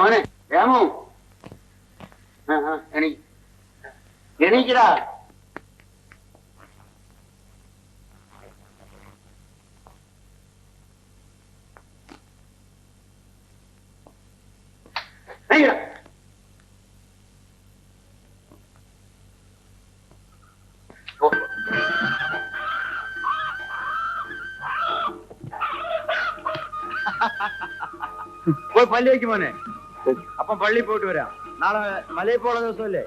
മോനെ രാമു, എണീക്കടാ. പോയി പള്ളി വയ്ക്കും മോനെ. അപ്പം പള്ളി പോയിട്ട് വരാം. നാളെ മലയിൽ പോണ ദിവസമല്ലേ?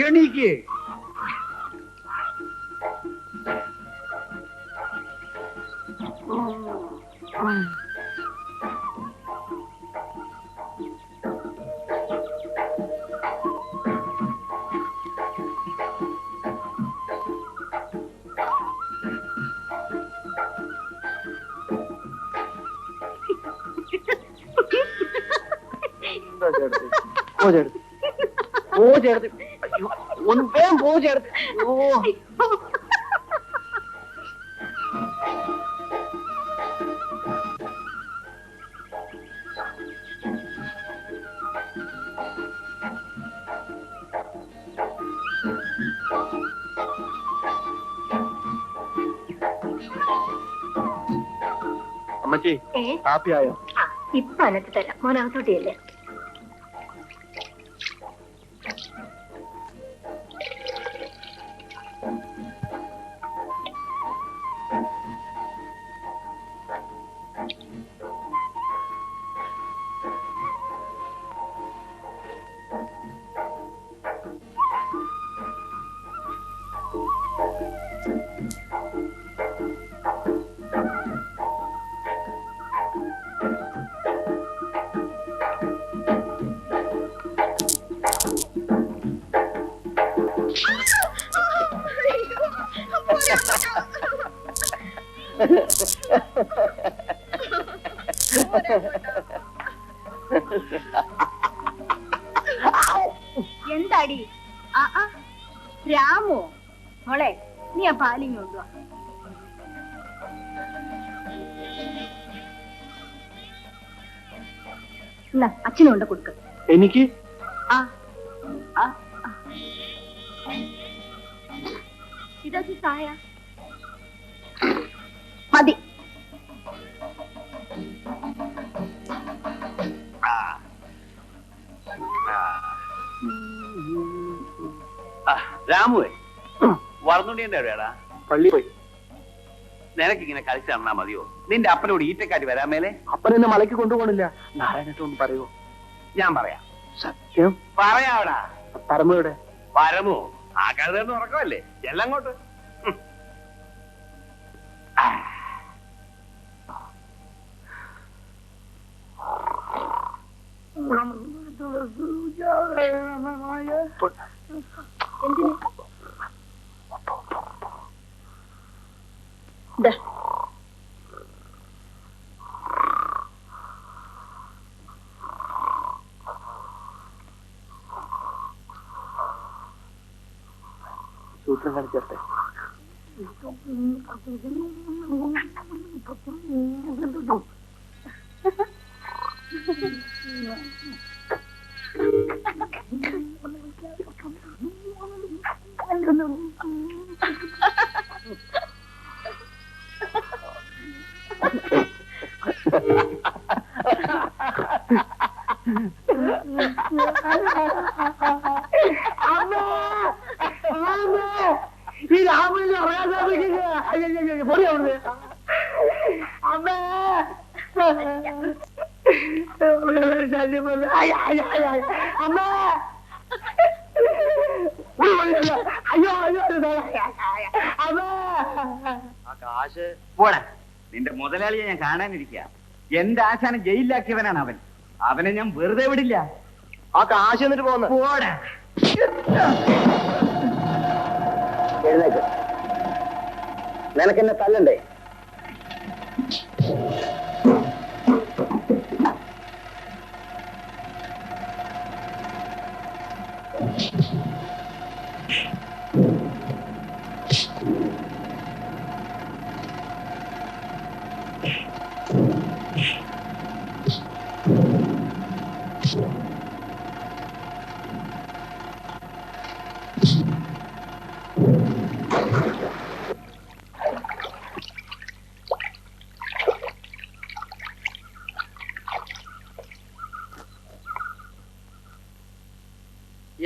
എണീക്ക്. ഒന്ന് വേഗം പോ ചേർത്ത്. അമ്മച്ചി ഹാപ്പിയായോ? ഇപ്പൊ അനത്ത് തരാം. മോനകത്തോട്ടിയല്ലേ? എന്താടി? രാമോ മോളെ, നീ ആ പാലിങ് കൊണ്ടുവാ. അച്ഛനും കൊണ്ട് കൊടുക്ക. എനിക്ക് ഇതാ ചായ മതി. രാമുവേ, വളർന്നുകൊണ്ടേണ്ട എവിടെയാടാ? പള്ളി പോയി. നിനക്കിങ്ങനെ കളിച്ചു തന്നാ മതിയോ? നിന്റെ അപ്പനോട് ഈറ്റക്കാരി വരാൻ മേലെ. അപ്പൻ എന്നെ മലയ്ക്ക് കൊണ്ടുപോകണില്ല. നാരായണത്തോണ്ട് പറയോ? ഞാൻ പറയാം. സത്യം പറയാവടാ. പരമയുടെ പരമോ ആ കഴുതെന്ന് ഉറക്കമല്ലേ? എല്ലാം അങ്ങോട്ട്. സൂത്രം കളിച്ചോട്ടെ. ഈ രാമനെ അറിയാൻ സാധിക്കില്ല. അമ്മേ അമ്മ അയ്യോ അയ്യോ അമ്മ. ആ കാശ് പോടെ. നിന്റെ മുതലാളിയെ ഞാൻ കാണാനിരിക്കുക. എന്റെ ആശാനെ ജയിലിലാക്കിയവനാണ് അവൻ. അവനെ ഞാൻ വെറുതെ വിടില്ല. ആ കാശ് എന്നിട്ട് പോന്ന് പോടാ. എഴുന്നേക്ക്. നിനക്കെന്നെ തല്ലണ്ടേ?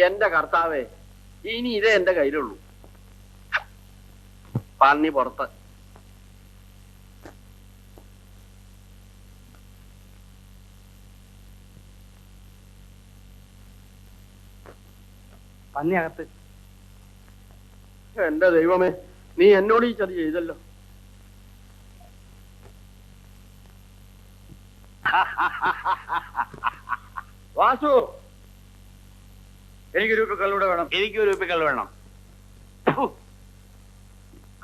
എന്റെ കർത്താവേ, ഇനി ഇതേ എന്റെ കയ്യിലുള്ളൂ. പന്നി പുറത്ത്. പന്നി അകത്ത്. എന്റെ ദൈവമേ, നീ എന്നോട് ഈ ചതി ചെയ്തല്ലോ. വാസു, എനിക്ക് രൂപ കള്ളൂടെ വേണം. എനിക്ക് രൂപ കള്ള് വേണം.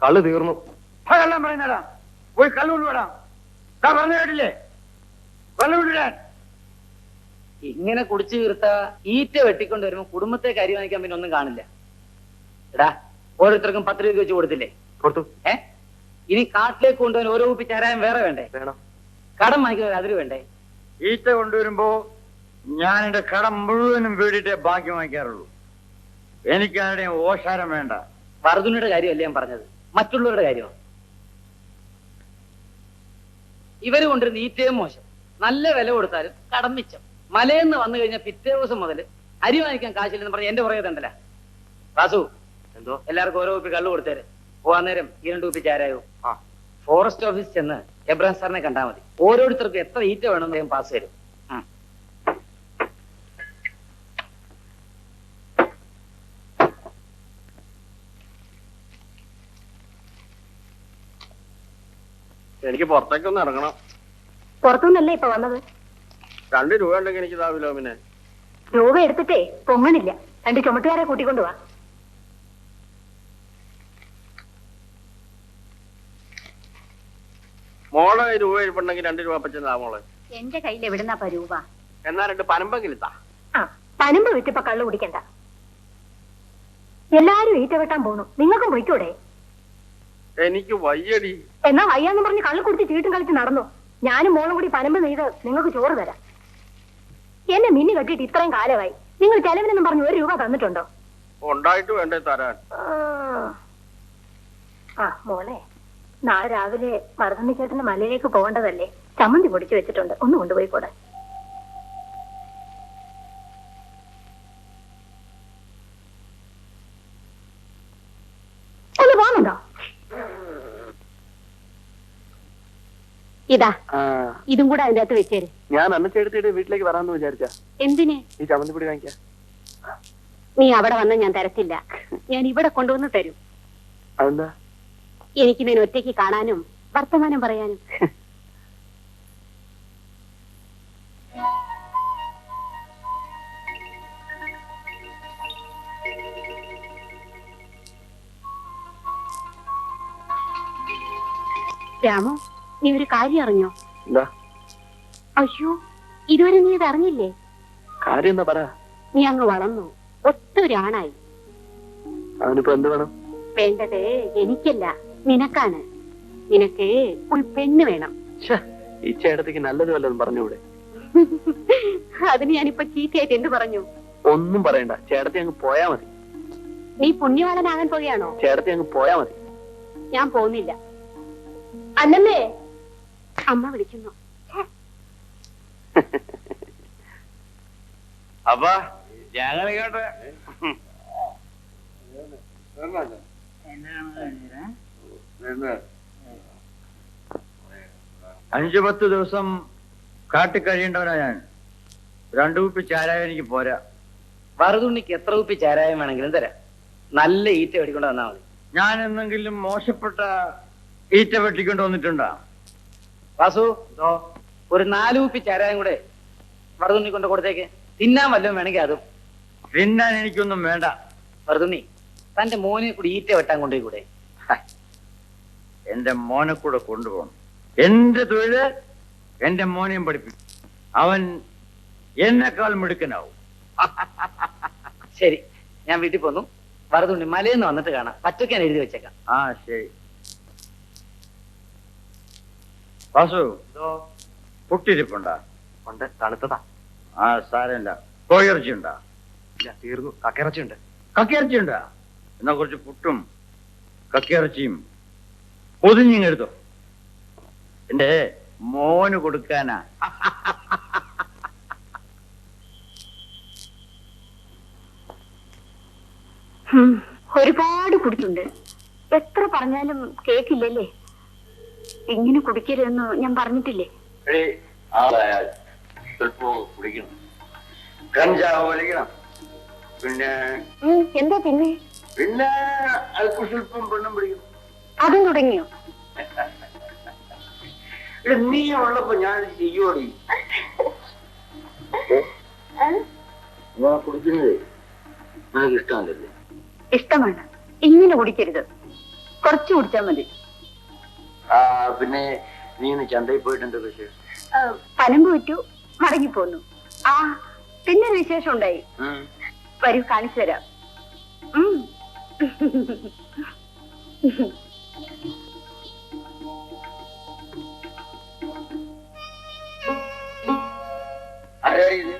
കള്ള് തീർന്നു. കള്ളം പറയുന്നടാ. പോയി കള്ളുകൊണ്ട് വേണം. പറഞ്ഞു കേട്ടില്ലേ? കള്ളുകൊണ്ടിടാൻ. ഇങ്ങനെ കുടിച്ചു തീർത്ത ഈറ്റ വെട്ടിക്കൊണ്ട് വരുമ്പോ കുടുംബത്തെ കരിവാനിക്കാൻ പിന്നെ ഒന്നും കാണില്ല. എടാ, ഓരോരുത്തർക്കും 10 രൂപ വെച്ച് കൊടുത്തില്ലേ? കൊടുത്തു. ഇനി കാട്ടിലേക്ക് കൊണ്ടുപോകാൻ ഓരോ കുപ്പി ചാരായം വേറെ വേണ്ടേ? വേണം. കടം വാങ്ങിക്കാൻ അതിര് വേണ്ടേ? ഈറ്റ കൊണ്ടുവരുമ്പോ ഞാൻ എന്റെ കടം മുഴുവനും വീടിന്റെ ബാക്കി വാങ്ങിക്കാറുള്ളൂ. എനിക്ക് ആരുടെയും ഓശാരം വേണ്ട. വറുതുണിയുടെ കാര്യമല്ല ഞാൻ പറഞ്ഞത്, മറ്റുള്ളവരുടെ കാര്യമാണ്. ഇവര് കൊണ്ടിരുന്ന ഈറ്റയും മോശം. നല്ല വില കൊടുത്താലും കടം മിച്ചം. മലയെന്ന് വന്നു കഴിഞ്ഞാൽ പിറ്റേ ദിവസം മുതൽ അരി വാങ്ങിക്കാൻ കാശില്ലെന്ന് പറഞ്ഞ് എന്റെ പുറകെ തണ്ടല്ല. വാസു, എന്തോ? എല്ലാവർക്കും ഓരോ കുപ്പി കള്ളു കൊടുത്തേര്. പോവാൻ നേരം 2 കുപ്പി ചാരായോ. ഫോറസ്റ്റ് ഓഫീസ് ചെന്ന് എബ്രഹാം സാറിനെ കണ്ടാൽ മതി. ഓരോരുത്തർക്കും എത്ര ഈറ്റ വേണമെന്ന് അദ്ദേഹം പാസ് തരും. എനിക്ക് പുറത്തേക്കൊന്ന് ഇറങ്ങണം. പുറത്തുനിന്നല്ലേ ഇപ്പൊ വന്നത്? 2 രൂപ ഉണ്ടെങ്കിൽ എനിക്ക് ഇതാവില്ലോ. പിന്നെ രൂപ എടുത്തിട്ടേ പൊങ്ങണില്ല. 2 ചുമട്ടുകാരെ കൂട്ടിക്കൊണ്ടുവാ. മോളെ രൂപ ഇരിപ്പുണ്ടെങ്കിൽ 2 രൂപ പറ്റുന്നതാ മോളെ. എന്റെ കയ്യിൽ എവിടുന്നാ രൂപ? എന്നാ 2 പനമ്പെങ്കിലും താ. ആ, പനമ്പ് വിറ്റിപ്പോ കള്ളു കുടിക്കണ്ട. എല്ലാരും ഈറ്റ വെട്ടാൻ പോണു. നിങ്ങൾക്കും പോയിക്കൂടെ? എനിക്ക് വയ്യടി. എന്നാ വയ്യാന്ന് പറഞ്ഞ് കള്ളു കുടിച്ച് ചീട്ടും കളിച്ച് നടന്നു. ഞാനും മോളും കൂടി പനമ്പ് നെയ്ത് നിങ്ങൾക്ക് ചോറ് തരാം. എന്നെ മിന്നി കെട്ടിയിട്ട് ഇത്രയും കാലമായി. നിങ്ങൾ ചെലവിനെന്നും പറഞ്ഞ് 1 രൂപ തന്നിട്ടുണ്ടോ? ഉണ്ടായിട്ട് വേണ്ടേ തരാൻ. ആ മോളെ, നാളെ രാവിലെ മറുതണ്ണി ചേട്ടന് മലയിലേക്ക് പോകേണ്ടതല്ലേ? ചമ്മന്തി പൊടിച്ചു വെച്ചിട്ടുണ്ട്, ഒന്ന് കൊണ്ടുപോയിക്കൂടെ? ഒന്ന് പോകുന്നുണ്ടോ? ഇതാ, ഇതും കൂടെ അതിന്റെ അകത്ത് വെച്ചേര്. ഞാൻ അന്നച്ചെടുത്തിട്ട് വീട്ടിലേക്ക് വരാമെന്ന് വിചാരിച്ച. എന്തിന്? ഈ ചമ്മന്തിപ്പൊടി വാങ്ങിക്കാം. നീ അവിടെ വന്ന ഞാൻ തരത്തില്ല. ഞാൻ ഇവിടെ കൊണ്ടുവന്ന് തരും. അതെന്താ? എനിക്ക് നിന്നെ ഒറ്റയ്ക്ക് കാണാനും വർത്തമാനം പറയാനും. രാമു, നീ ഒരു കാര്യം അറിഞ്ഞോ? എന്താ? അയ്യോ, ഇതുവരെ നീ ഇത് അറിഞ്ഞില്ലേ? കാര്യം എന്താ പറ. നീ അങ്ങ് വളർന്നു, ഒത്തൊരാണായി. അവനിപ്പോ എന്ത് വേണം? വേണ്ടത് എനിക്കല്ല, നിനക്കാണ്. നിനക്ക് ഒരു പെണ്ണ് വേണം. ഈ ചേട്ടത്തേക്ക് നല്ലത് വല്ലതും പറഞ്ഞൂടെ? അതിന് ഞാനിപ്പോ ചീത്തയായിട്ട് എന്ത് പറഞ്ഞു? ഒന്നും പറയണ്ട, ചേട്ടത്തി അങ്ങ് പോയാ മതി. നീ പുണ്യവാളനാകാൻ പോവുകയാണോ? ചേട്ടത്തി അങ്ങ് പോയാ മതി. ഞാൻ പോകുന്നില്ല. അന്നമ്മേ, അമ്മ വിളിക്കുന്നു. അപ്പൊ ഞങ്ങളിങ്ങോട്ട് 5-10 ദിവസം കാട്ടി കഴിയേണ്ടവനാ ഞാൻ. 2 കുപ്പി ചാരായം എനിക്ക് പോരാ. വറുതുണ്ണിക്ക് എത്ര കുപ്പി ചാരായം വേണമെങ്കിലും തരാം. നല്ല ഈറ്റ വെട്ടിക്കൊണ്ട് വന്നാൽ മതി. ഞാൻ എന്തെങ്കിലും മോശപ്പെട്ട ഈറ്റ വെട്ടിക്കൊണ്ട് വന്നിട്ടുണ്ടോ? വാസു ഒരു 4 കുപ്പി ചാരായം കൂടെ വറുതുണ്ണി കൊണ്ട് കൊടുത്തേക്ക്. തിന്നാൻ വല്ലതും വേണമെങ്കിൽ അതും. തിന്നാൻ എനിക്കൊന്നും വേണ്ട. വറുതുണ്ണി, തന്റെ മോനെ കൂടി ഈറ്റ വെട്ടാൻ കൊണ്ടുപോയി കൂടെ? എന്റെ മോനെ കൂടെ കൊണ്ടുപോകണം. എന്റെ തൊഴില് എന്റെ മോനെയും പഠിപ്പിക്കും. അവൻ എന്നെക്കാൾ മിടുക്കനാവും. ശരി, ഞാൻ വീട്ടിൽ പോന്നു. വറുതുണ്ണി മലയെന്ന് വന്നിട്ട് കാണാം. പച്ചക്കാൻ എഴുതി വെച്ചേക്കാം. ആ ശരി. വാസു, പുട്ടിരിപ്പുണ്ടാ? ഉണ്ട്, തണുത്തതാ. ആ സാരമില്ല. കോഴിയിറച്ചി ഉണ്ടാ? ഇല്ല, തീർന്നു. കക്കിറച്ചിയുണ്ട്. കക്കിയിറച്ചിയുണ്ടാ? എന്നാ കുറച്ച് പുട്ടും കക്കിയിറച്ചിയും പൊതിഞ്ഞിങ്ങെടുത്തോ. എന്റെ മോന് കൊടുക്കാനാ. ഒരുപാട് കുടിച്ചുണ്ട്. എത്ര പറഞ്ഞാലും കേക്കില്ലല്ലേ? ഇങ്ങനെ കുടിക്കരുതെന്ന് ഞാൻ പറഞ്ഞിട്ടില്ലേ? സ്വല്പം കുടിക്കണം. കഞ്ചാവ് വലിക്കണം. പിന്നെ എന്താ പിന്നെ പിന്നെ അല്പം സ്വല്പം പെണ്ണും പിടിക്കണം. അതും തുടങ്ങിയോ? നീ ഉള്ളപ്പോ ഞാൻ ചെയ്യോടി. കുടിക്കുന്നത് നിനക്ക് ഇഷ്ടമല്ലേ? ഇഷ്ടമാണ്. ഇങ്ങനെ കുടിക്കരുത്, കുറച്ച് കുടിച്ചാൽ മതി. പിന്നെ നീ ഇന്ന് ചന്തയിൽ പോയിട്ട് എന്താ വിശേഷം? പനമ്പ് വിറ്റു, മടങ്ങിപ്പോന്നു. ആ, പിന്നെ വിശേഷം ഉണ്ടായി. വരൂ, കാണിച്ചു തരാം. ആരാണ് ഇത്?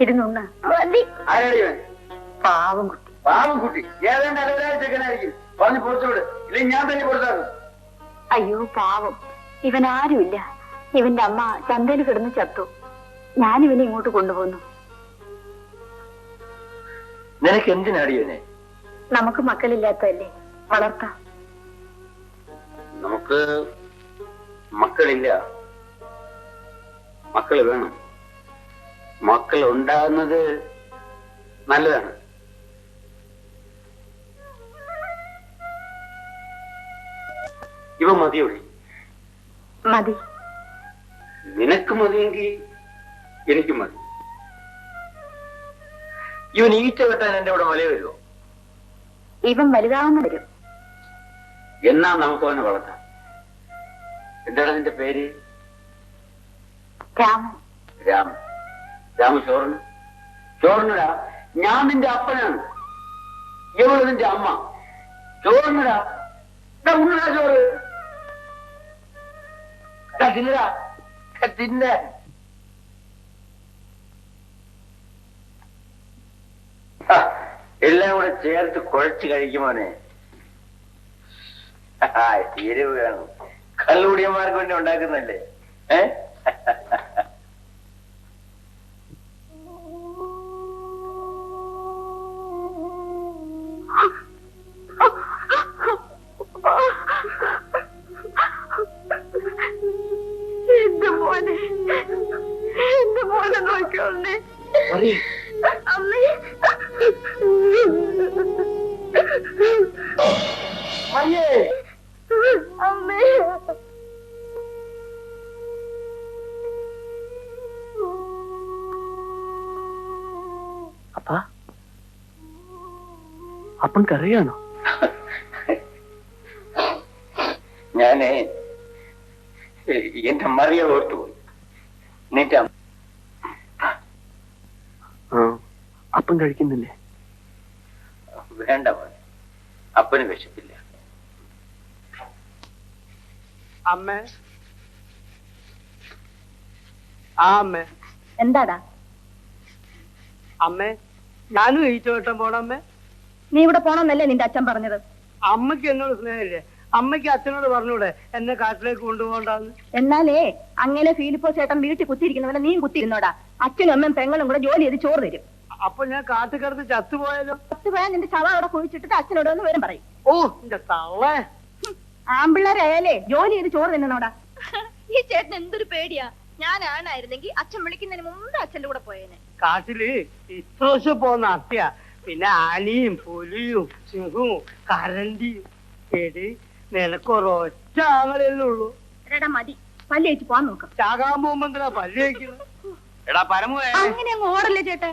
ഇരുന്നൊന്ന് മതി. ആരാണ് ഇവൻ? പാവം കുട്ടി. പാവം കുട്ടി. ഏതാണ്ട് അലവരാഴ്ചക്കനായിരിക്കും. പറഞ്ഞു പുറത്തുവിട്, ഇല്ലെങ്കിൽ ഞാൻ തന്നെ പുറത്താകും. അയ്യോ പാവം, ഇവൻ ആരുമില്ല. ഇവന്റെ അമ്മ ചന്തയിൽ കിടന്ന് ചത്തു. ഞാൻ ഇവനെ ഇങ്ങോട്ട് കൊണ്ടുപോന്നു. നിനക്ക് എന്തിനാടി ഇവനെ? നമുക്ക് മക്കളില്ലാത്തതല്ലേ, വളർത്താം. നമുക്ക് മക്കളില്ല, മക്കള് വേണം. മക്കൾ ഉണ്ടാകുന്നത് നല്ലതാണ്. ഇവ മതിയോളി? മതി. നിനക്ക് മതിയെങ്കിൽ എനിക്ക് മതി. ഇവൻ ഈച്ച വെട്ടാൻ എന്റെ ഇവിടെ മല വരുമോ? ഇവൻ വലുതാവുന്ന വരും. എന്നാ നമുക്ക് അവനെ വളർത്താം. എന്താണ് നിന്റെ പേര്? രാമൻ. രാമൻ. രാമ ചോറിന് ചോറിനടാ. ഞാൻ നിന്റെ അപ്പനാണ്, ഇവള് നിന്റെ അമ്മ. ചോറിനടാ. ഉണ്ണടാ ചോറ്. തിന്നടാ, തിന്ന. എല്ലാം കൂടെ ചേർത്ത് കുഴച്ച് കഴിക്കുമോനെ. എരിവ് വേണം. കള്ളുകൂടിയന്മാർക്ക് വേണ്ടി ഉണ്ടാക്കുന്നല്ലേ? എന്റെ മോനെ നോക്കിയോളേ അമ്മേ. അമ്മേ, അപ്പാ, അപ്പം കറിയാണോ? ഞാനേ എന്റെ മറിയ ഓർത്തുപോയി. നിന്റെ അപ്പം കഴിക്കുന്നില്ലേ? വേണ്ട മോനെ, അപ്പന് വിശപ്പില്ല. അമ്മേ, ആ അമ്മേ. എന്താടാ? അമ്മേ, ഞാനും ഈച്ച വെട്ടാൻ പോണമ്മേ. നീ ഇവിടെ പോണമെന്നല്ലേ നിന്റെ അച്ഛൻ പറഞ്ഞത്? അമ്മയ്ക്ക് എന്നോട് സ്നേഹമില്ലേ? അമ്മയ്ക്ക് അച്ഛനോട് പറഞ്ഞൂടെ എന്നെ കാട്ടിലേക്ക് കൊണ്ടുപോകണ്ടെന്ന്? എന്നാലേ അങ്ങനെ ഫീലിപ്പോ ചേട്ടൻ വീട്ടിൽ കുത്തിയിരിക്കുന്നവരെ നീ കുത്തിയിരുന്നോടാ. അച്ഛനും അമ്മയും പെങ്ങളും കൂടെ ജോലി ചെയ്ത് ചോറ് തരും. അപ്പൊ ഞാൻ കാട്ടിൽ കിടന്ന് ചത്തുപോയാലോ? ചത്തുപോയാൽ നിന്റെ ശവ അവിടെ കുഴിച്ചിട്ടിട്ട് അച്ഛനോട് ഒന്ന് വരും പറയും. ഓ എന്റെ തള്ളേ. ആമ്പിള്ളേരായാലേ ജോലി ചെയ്ത് ചോറ് തിന്നണോടാ. ഈ ചേട്ടൻ എന്തൊരു പേടിയാ. ഞാനായിരുന്നെങ്കിൽ അച്ഛൻ വിളിക്കുന്നതിന് മുമ്പ് അച്ഛന്റെ കൂടെ പോയേനെ. കാട്ടില് ഇത്രോശം പോകുന്ന അത്യ പിന്നെ ആനയും പുലിയും സിംഹവും കരണ്ടിയും കേട് നിനക്കൊരൊറ്റ ആങ്ങളല്ലേ ഉള്ളൂ. എടാ മതി പല്ല് വെച്ച് പോവാൻ നോക്കാം. ചാകാൻ പോകുമ്പോ എന്തിനാ പല്ല് വയ്ക്കുന്നത്? എടാ പരമുവേ അങ്ങനെ അങ്ങ് ഓടല്ലേ ചേട്ടാ.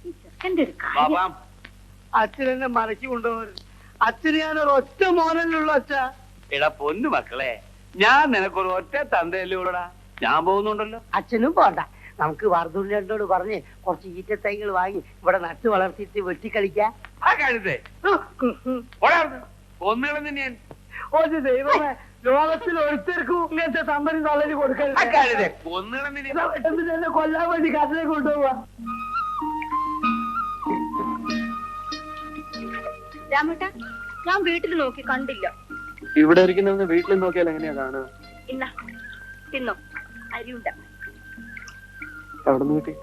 ഈ ചെറുക്കന്റെ ഒരു കാര്യം. ബാബാ അച്ഛനെന്നെ മറക്കി കൊണ്ടുപോകരുത്. അച്ഛന് ഞാനൊരൊറ്റ മോനല്ലുള്ളൂ അച്ഛ. എടാ പൊന്നു മക്കളെ, ഞാൻ നിനക്കൊരു ഒറ്റ തന്തയല്ലേ ഉള്ളടാ. ഞാൻ പോകുന്നുണ്ടല്ലോ. അച്ഛനും പോണ്ട. നമുക്ക് വർദ്ധുണ്ണോട് പറഞ്ഞ് കുറച്ച് ഈറ്റത്തൈകൾ വാങ്ങി ഇവിടെ നട്ട് വളർത്തിയിട്ട് വെട്ടിക്കളിക്കാം. ആ കഴുതേ ഒന്നുകളും തന്നെ ഞാൻ ഒരു ദൈവമേ, ലോകത്തിൽ ഒരുത്തർക്കും ഇങ്ങനത്തെ സമ്പതി തള്ളി കൊടുക്കരുത്. കഴുതേ ഒന്നുകളും തന്നെ പെട്ടെന്ന് തന്നെ കൊല്ലാൻ വേണ്ടി കഥയെ കൊണ്ടുപോവാ. രാമേട്ടാ, ഞാൻ വീട്ടിൽ നോക്കി കണ്ടില്ല. ഇവിടെ ഇരിക്കുന്ന വീട്ടിൽ നോക്കിയാൽ എങ്ങനെയാ കാണുക? ഇന്ന തിന്നോ, അരിയുണ്ട. എവിടെ നിന്ന് കിട്ടി?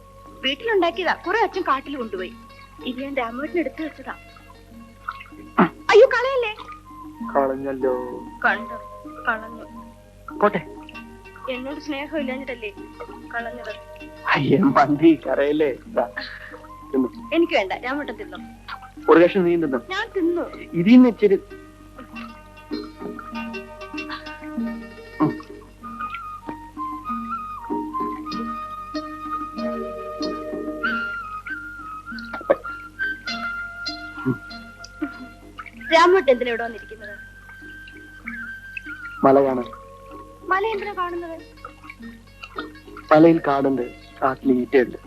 വീട്ടിലുണ്ടാക്കിയതാ. കുറെ അച്ഛൻ കാട്ടിൽ കൊണ്ടുപോയി. ഇത് ഞാൻ രാമേട്ടന് എടുത്തു വെച്ചതാ. അയ്യോ കളയല്ലേ. കളഞ്ഞല്ലോ. കണ്ടു, കളഞ്ഞു. പോട്ടെ. എന്നോട് സ്നേഹം ഇല്ലാഞ്ഞിട്ടല്ലേ കളഞ്ഞത്? അയ്യേ മണ്ടി കരയല്ലേ. എനിക്ക് വേണ്ട, രാമേട്ടൻ തിന്നോ. ഒരു കഷ്ണം നീ തിന്നോ. ഞാൻ തിന്നു. ഇതിന്ന് ഇച്ചിരി രാമേട്ടൻ എന്തിനാ ഇവിടെ വന്നിരിക്കുന്നത്? മല കാണാൻ. മല എന്തിനാ കാണുന്നത്? മലയിൽ കാടുണ്ട്, കാട്ടിൽ ഈറ്റയുണ്ട്.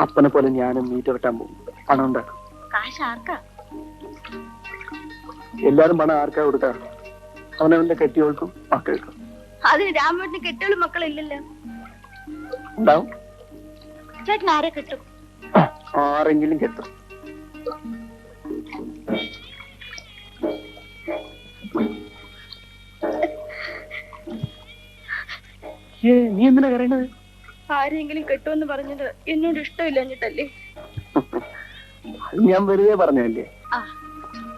അപ്പനെ പോലെ ഞാനും മീറ്റ വെട്ടാൻ പോകും. പണം ഉണ്ടാക്കും. കാശ് ആർക്കാ? എല്ലാരും പണം ആർക്കാ കൊടുക്കാ? അവനവന്റെ കെട്ടിയോൾക്കും മക്കൾക്കും. അതിന് രാമേട്ടന് കെട്ടുകളും മക്കളില്ലല്ലോ. ഉണ്ടാവും. ചേട്ടൻ ആരെ കെട്ടും? ആരെങ്കിലും കെട്ടും. നീ എന്തിനാ കരയണത്? ആരെങ്കിലും കെട്ടുമെന്ന് പറഞ്ഞത് എന്നോട് ഇഷ്ടമില്ലഞ്ഞിട്ടല്ലേ? അത് ഞാൻ വെറുതെ പറഞ്ഞല്ലേ. ആ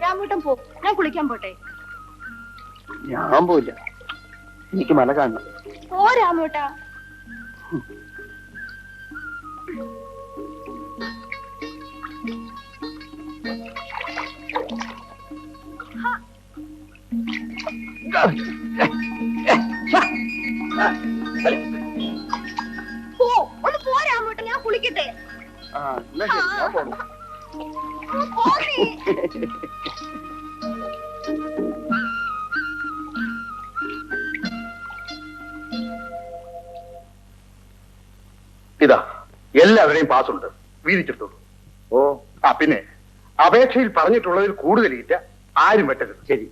രാമേട്ടൻ പോ, ഞാൻ കുളിക്കാൻ പോട്ടെ. ഞാൻ പോയില്ല, എനിക്ക് മല കാണണം. പോ രാമേട്ടാ. പോ, ഒന്ന് പോ രാമേട്ടാ, ഞാൻ കുളിക്കട്ടെ. ആ എന്നാ ശരി, ഞാൻ പോണം. പോ നീ. ഇതാ എല്ലാവരുടെയും പാസുണ്ട്, വീതിച്ചിട്ടു. ഓ ആ പിന്നെ അപേക്ഷയിൽ പറഞ്ഞിട്ടുള്ളതിൽ കൂടുതൽ ഈറ്റ ആരും വെട്ടരുത്. ശരി.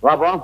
വാ പോം.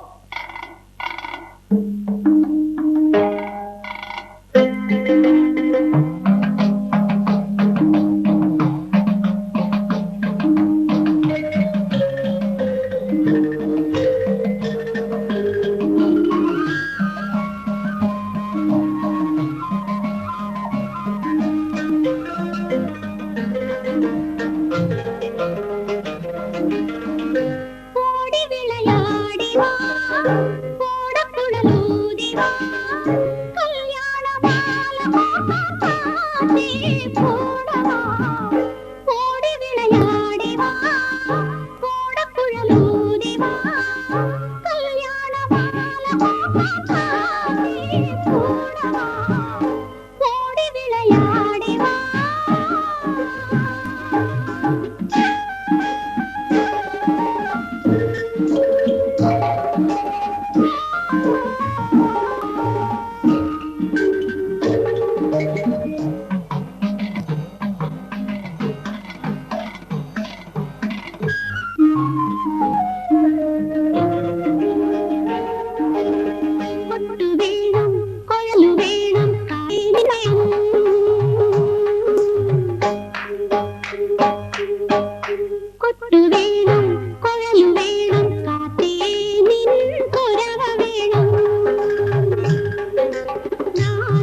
No.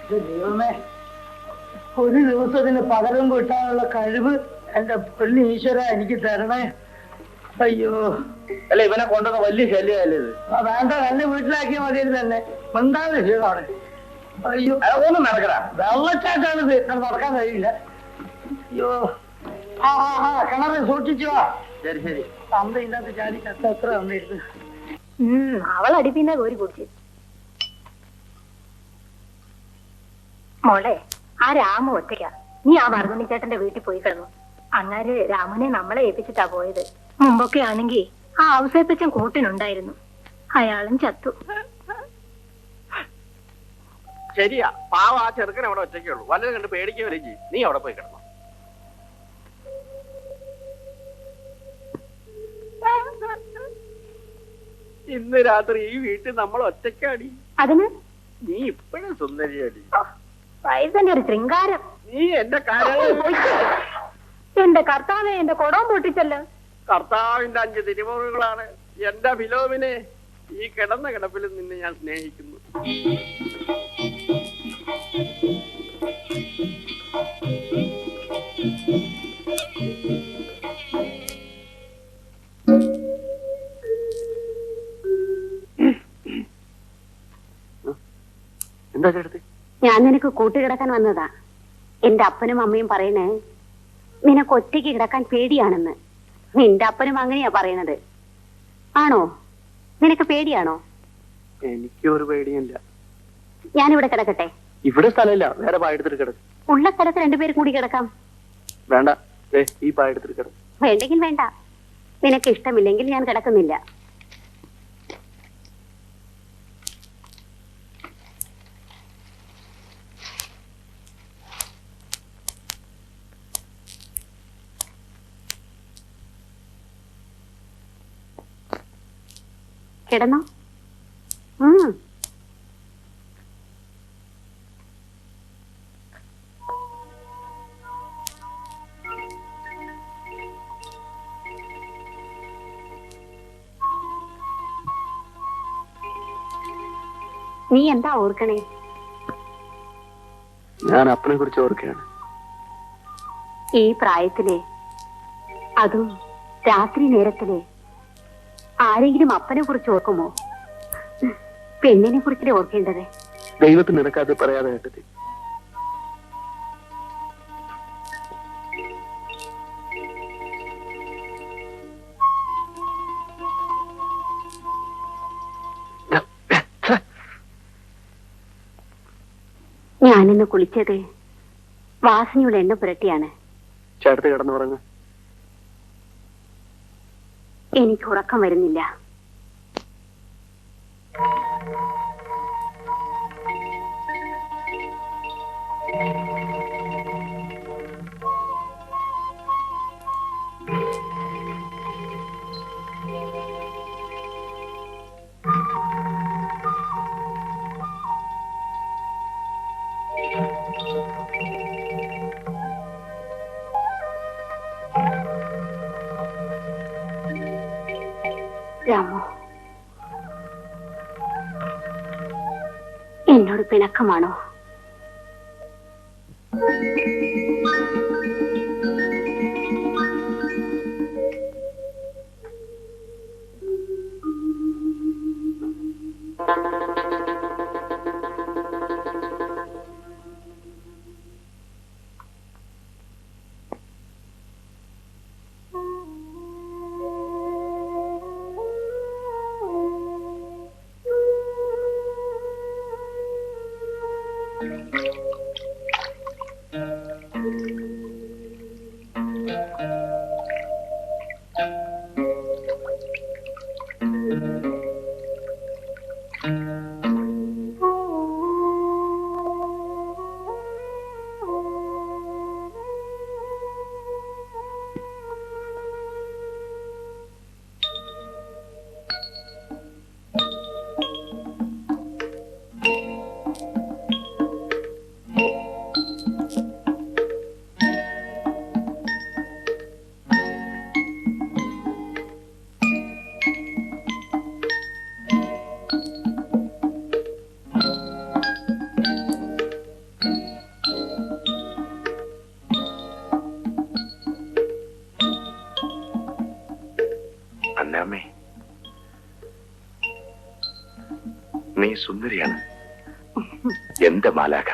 ദൈവമേ, ഒരു ദിവസത്തിന് പകരം കിട്ടാനുള്ള കഴിവ് എന്റെ പൊന്നു ഈശ്വര എനിക്ക് തരണേ. അയ്യോ, അല്ല ഇവനെ കൊണ്ടൊക്കെ വലിയ ശല്യമല്ലേ ഇത്? വേണ്ട, എന്നെ വീട്ടിലാക്കിയാൽ മതിയായിരുന്നു തന്നെ. മിണ്ടാതെ അവിടെ. അയ്യോ, ഒന്നും നടക്കടാ. വെള്ളച്ചാട്ടാണിത്, അത് നടക്കാൻ കഴിയില്ല. അയ്യോ, കിണറ് സൂക്ഷിച്ചു വാ. ശരി ശരി. തന്ത ഇതിനകത്ത് ചാടി ചത്ത എത്ര വന്നിരുന്നു. അവൾ അടിപ്പിന്നെ കോരി കുടിച്ച്. മോളെ, ആ രാമു ഒറ്റയ്ക്കാ. നീ ആ വർദ്ധനി ചേട്ടന്റെ വീട്ടിൽ പോയി കിടന്നു. അങ്ങാര് രാമനെ നമ്മളെ ഏൽപ്പിച്ചിട്ടാ പോയത്. മുമ്പൊക്കെ ആണെങ്കി ആ ഔസേപ്പച്ചൻ കൂട്ടിനുണ്ടായിരുന്നു. അയാളും ചത്തു. ശരിയാ, പാവ ആ ചെറുക്കൻ അവിടെ ഒറ്റയ്ക്കേ ഉള്ളൂ. വല്ലതും കണ്ട് പേടിക്കുക വരും ചെയ്യും. നീ അവിടെ പോയി കിടന്നു. ഇന്ന് രാത്രി ഈ വീട്ടിൽ നമ്മൾ ഒറ്റയ്ക്കാടി. അതിന് നീ ഇപ്പോഴും സുന്ദരിയാടി. വയസ്സന്റെ ഒരു ശൃംഗാരം. നീ എന്റെ കാര്യം. എന്റെ കർത്താവെ, എന്റെ കൊടവും പൊട്ടിച്ചല്ലോ. കർത്താവിന്റെ 5 തിരുമുറുകളാണ് എന്റെ ഫിലോമിനെ. ഈ കിടന്ന കിടപ്പിൽ നിന്നെ ഞാൻ സ്നേഹിക്കുന്നു. എന്താ ചേട്ടത്തി? ഞാൻ നിനക്ക് കൂട്ടുകിടക്കാൻ വന്നതാ. എന്റെ അപ്പനും അമ്മയും പറയണേ നിനക്ക് ഒറ്റയ്ക്ക് കിടക്കാൻ പേടിയാണെന്ന്. നിന്റെ അപ്പനും അങ്ങനെയാ പറയണത്. ആണോ? നിനക്ക് പേടിയാണോ? എനിക്ക് ഒരു പേടിയില്ല. ഞാനിവിടെ കിടക്കട്ടെ? ഇവിടെ സ്ഥലമില്ല, വേറെ പായെടുത്തിട്ട് കിടക്കും. ഉള്ള സ്ഥലത്ത് രണ്ടുപേരും കൂടി കിടക്കാം. വേണ്ട, ഈ പായെടുത്തിട്ട് കിടക്കും. വേണ്ടെങ്കിൽ വേണ്ട. നിനക്ക് ഇഷ്ടമില്ലെങ്കിൽ ഞാൻ കിടക്കുന്നില്ല. കിടന്നോ? നീ എന്താ ഓർക്കണേ? ഞാൻ അപ്പനെ കുറിച്ച് ഓർക്കുകയാണ്. ഈ പ്രായത്തിലെ, അതും രാത്രി നേരത്തിലെ ആരെങ്കിലും അപ്പനെ കുറിച്ച് ഓർക്കുമോ? പെണ്ണിനെ കുറിച്ചല്ലേ ഓർക്കേണ്ടത്. ദൈവത്തിന് നിനക്കത് പറയാതെ കേട്ടത്. ഞാനിന്ന് കുളിച്ചത് വാസനയുടെ എണ്ണ പുരട്ടിയാണ്. ചേട്ടത്ത് കിടന്നുറങ്ങ. എനിക്ക് ഉറക്കം വരുന്നില്ല. രാമു, എന്നോട് പിണക്കമാണോ? നീ സുന്ദരിയാണ് എന്റെ മാലാക.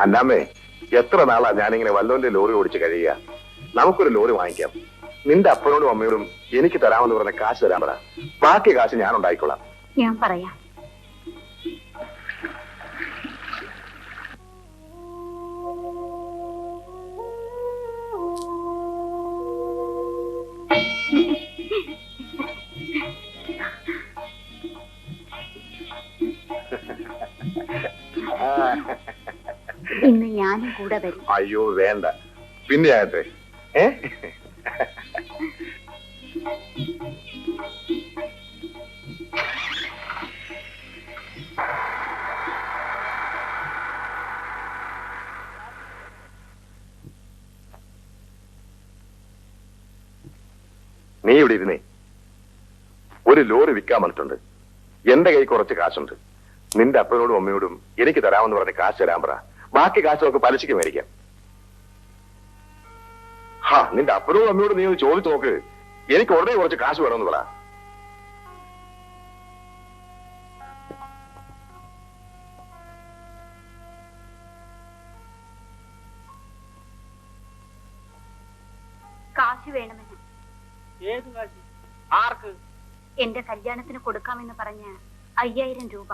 അന്നാമ്മേ, എത്ര നാളാ ഞാനിങ്ങനെ വല്ലോന്റെ ലോറി ഓടിച്ച് കഴിയുക. നമുക്കൊരു ലോറി വാങ്ങിക്കാം. നിന്റെ അപ്പനോടും അമ്മയോടും എനിക്ക് തരാമെന്ന് പറഞ്ഞ കാശ് തരാൻ പറ. ബാക്കി കാശ് ഞാൻ ഉണ്ടായിക്കൊള്ളാം. ഞാൻ പറയാം. ഇന്ന് ഞാനും കൂടെ വരും. അയ്യോ വേണ്ട, പിന്നെ ആകട്ടെ. നീ ഇവിടെ ഇരുന്നേ. ഒരു ലോറി വിൽക്കാൻ വന്നിട്ടുണ്ട്. എന്റെ കൈ കുറച്ച് കാശുണ്ട്. നിന്റെ അപ്പനോടും അമ്മയോടും എനിക്ക് തരാമെന്ന് പറഞ്ഞ കാശ് തരാൻ പറ. ബാക്കി കാശ് നമുക്ക് പലിശയ്ക്ക് മേടിക്കാം. നിന്റെ അപ്പനോടും അമ്മയോടും നീ ഒന്ന് ചോദിച്ചു നോക്ക്. എനിക്ക് ഉടനെ കുറച്ച് കാശ് വേണമെന്ന് പറ. കാശ് വേണമെന്ന്. ഏത് കാശ്? ആർക്ക്? എന്റെ കല്യാണത്തിന് കൊടുക്കാമെന്ന് പറഞ്ഞ 5000 രൂപ.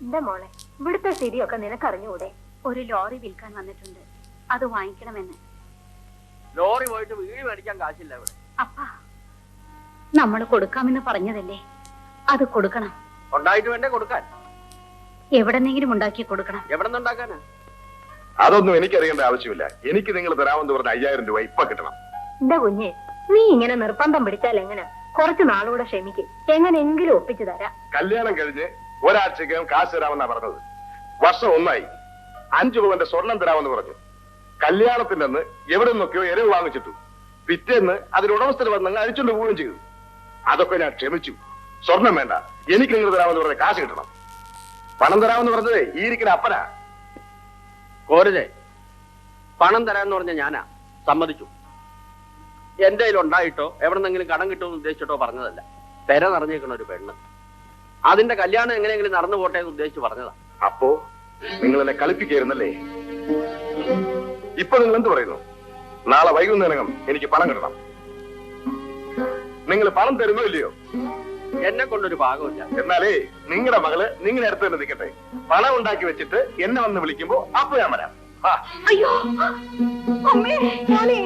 എന്താ മോളെ, ഇവിടുത്തെ സ്ഥിതിയൊക്കെ നിനക്കറിഞ്ഞൂടെ? ഒരു ലോറി വിൽക്കാൻ വന്നിട്ടുണ്ട്, അത് വാങ്ങിക്കണമെന്ന്. ലോറി പോയിട്ട് വീട് മേടിക്കാൻ കാശില്ല ഇവിടെ. അപ്പാ, നമ്മൾ കൊടുക്കാമെന്ന് പറഞ്ഞതല്ലേ, അത് കൊടുക്കണം. ഉണ്ടായിട്ട് വേണ്ടേ കൊടുക്കാൻ? എവിടെന്നെങ്കിലും ഉണ്ടാക്കി കൊടുക്കണം. എവിടെ നിന്നുണ്ടാക്കാനാ? അതൊന്നും എനിക്കറിയേണ്ട ആവശ്യമില്ല. എനിക്ക് നിങ്ങൾ തരാമെന്ന് പറഞ്ഞ 5000 രൂപ ഇപ്പൊ കിട്ടണം. എന്റെ കുഞ്ഞ്, നീ ഇങ്ങനെ നിർബന്ധം പിടിച്ചാൽ എങ്ങനെ? കുറച്ചു നാളുകൂടെ ക്ഷമിക്ക്, എങ്ങനെയെങ്കിലും ഒപ്പിച്ചു തരാം. കല്യാണം കഴിഞ്ഞ് ഒരാഴ്ചക്കകം കാശ് തരാമെന്നാ പറഞ്ഞത്. വർഷം 1 ആയി. 5 പവന്റെ സ്വർണം തരാമെന്ന് പറഞ്ഞു. കല്യാണത്തിന്റെ അന്ന് എവിടെ നിന്നൊക്കെയോ എരവ് വാങ്ങിച്ചിട്ടു. പിറ്റേന്ന് അതിന് ഉടമസ്ഥര് വന്നങ്ങ് അഴിച്ചുകൊണ്ട് പോവുകയും ചെയ്തു. അതൊക്കെ ഞാൻ ക്ഷമിച്ചു. സ്വർണം വേണ്ട, എനിക്ക് നിങ്ങൾ തരാമെന്ന് പറഞ്ഞ കാശ് കിട്ടണം. പണം തരാമെന്ന് പറഞ്ഞതേ ഈ ഇരിക്കുന്ന അപ്പനാ. കോരുതേ, പണം തരാന്ന് പറഞ്ഞ ഞാനാ സമ്മതിച്ചു. എന്റെ കയ്യിൽ ഉണ്ടായിട്ടോ എവിടെന്നെങ്കിലും കടം കിട്ടുമെന്ന് ഉദ്ദേശിച്ചിട്ടോ പറഞ്ഞതല്ല. പെര നിറഞ്ഞേക്കണ ഒരു പെണ്ണ്, അതിന്റെ കല്യാണം എങ്ങനെയെങ്കിലും നടന്നു പോട്ടെ എന്ന് ഉദ്ദേശിച്ച് പറഞ്ഞതാ. അപ്പോ നിങ്ങൾ എന്നെ കളിപ്പിക്കായിരുന്നല്ലേ? ഇപ്പൊ നിങ്ങൾ എന്ത് പറയുന്നു? നാളെ വൈകുന്നേരം എനിക്ക് പണം കിട്ടണം. നിങ്ങൾ പണം തരുന്നോ ഇല്ലയോ? എന്നെ കൊണ്ടൊരു ഭാഗമില്ല. എന്നാലേ നിങ്ങളുടെ മകള് നിങ്ങളുടെ അടുത്ത് തന്നെ നിൽക്കട്ടെ. പണം ഉണ്ടാക്കി വെച്ചിട്ട് എന്നെ വന്ന് വിളിക്കുമ്പോ അപ്പൊ ഞാൻ വരാം. അയ്യോ അമ്മേ, മോനെ,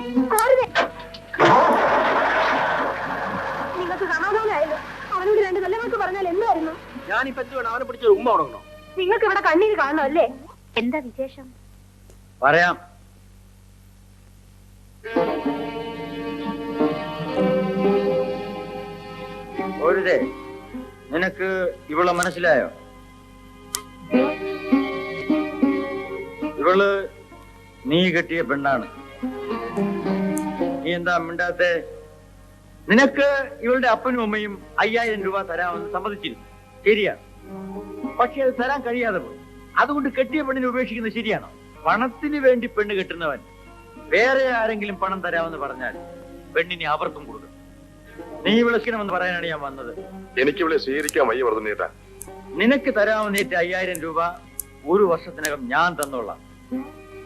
നിങ്ങൾക്ക് സമാധാനമായല്ലോ. അവനോട് 2 നല്ല വാക്ക് പറഞ്ഞാൽ എന്തായിരുന്നു? ഞാനിപ്പോ എന്ത് വേണം? അവനെ പിടിച്ചൊരു ഉമ്മ കൊടുക്കണോ? നിങ്ങൾക്ക് ഇവിടെ കണ്ണീര് കാണണം അല്ലേ? എന്താ വിശേഷം? പറയാം. ഒരുതേ, നിനക്ക് ഇവളെ മനസ്സിലായോ? ഇവള് നീ കെട്ടിയ പെണ്ണാണ്. നീ എന്താ മിണ്ടാത്തെ? നിനക്ക് ഇവളുടെ അപ്പനും അമ്മയും 5000 രൂപ തരാമെന്ന് സമ്മതിച്ചിരുന്നു, ശരിയാണ്. പക്ഷെ അത് തരാൻ കഴിയാതെ പോയി. അതുകൊണ്ട് കെട്ടിയ പെണ്ണിനെ ഉപേക്ഷിക്കുന്നത് ശരിയാണോ? പണത്തിന് വേണ്ടി പെണ്ണ് കെട്ടുന്നവൻ വേറെ ആരെങ്കിലും പണം തരാമെന്ന് പറഞ്ഞാൽ പെണ്ണിനെ അവർക്കും കൊടുക്കും. നീ വിളിക്കണമെന്ന് പറയാനാണ് ഞാൻ വന്നത്. എനിക്ക് ഇവിടെ സ്വീകരിക്കാൻ വയ്യ വർദ്ധനേട്ടാ. നിനക്ക് തരാമെന്നേറ്റ 5000 രൂപ 1 വർഷത്തിനകം ഞാൻ തന്നോളാം.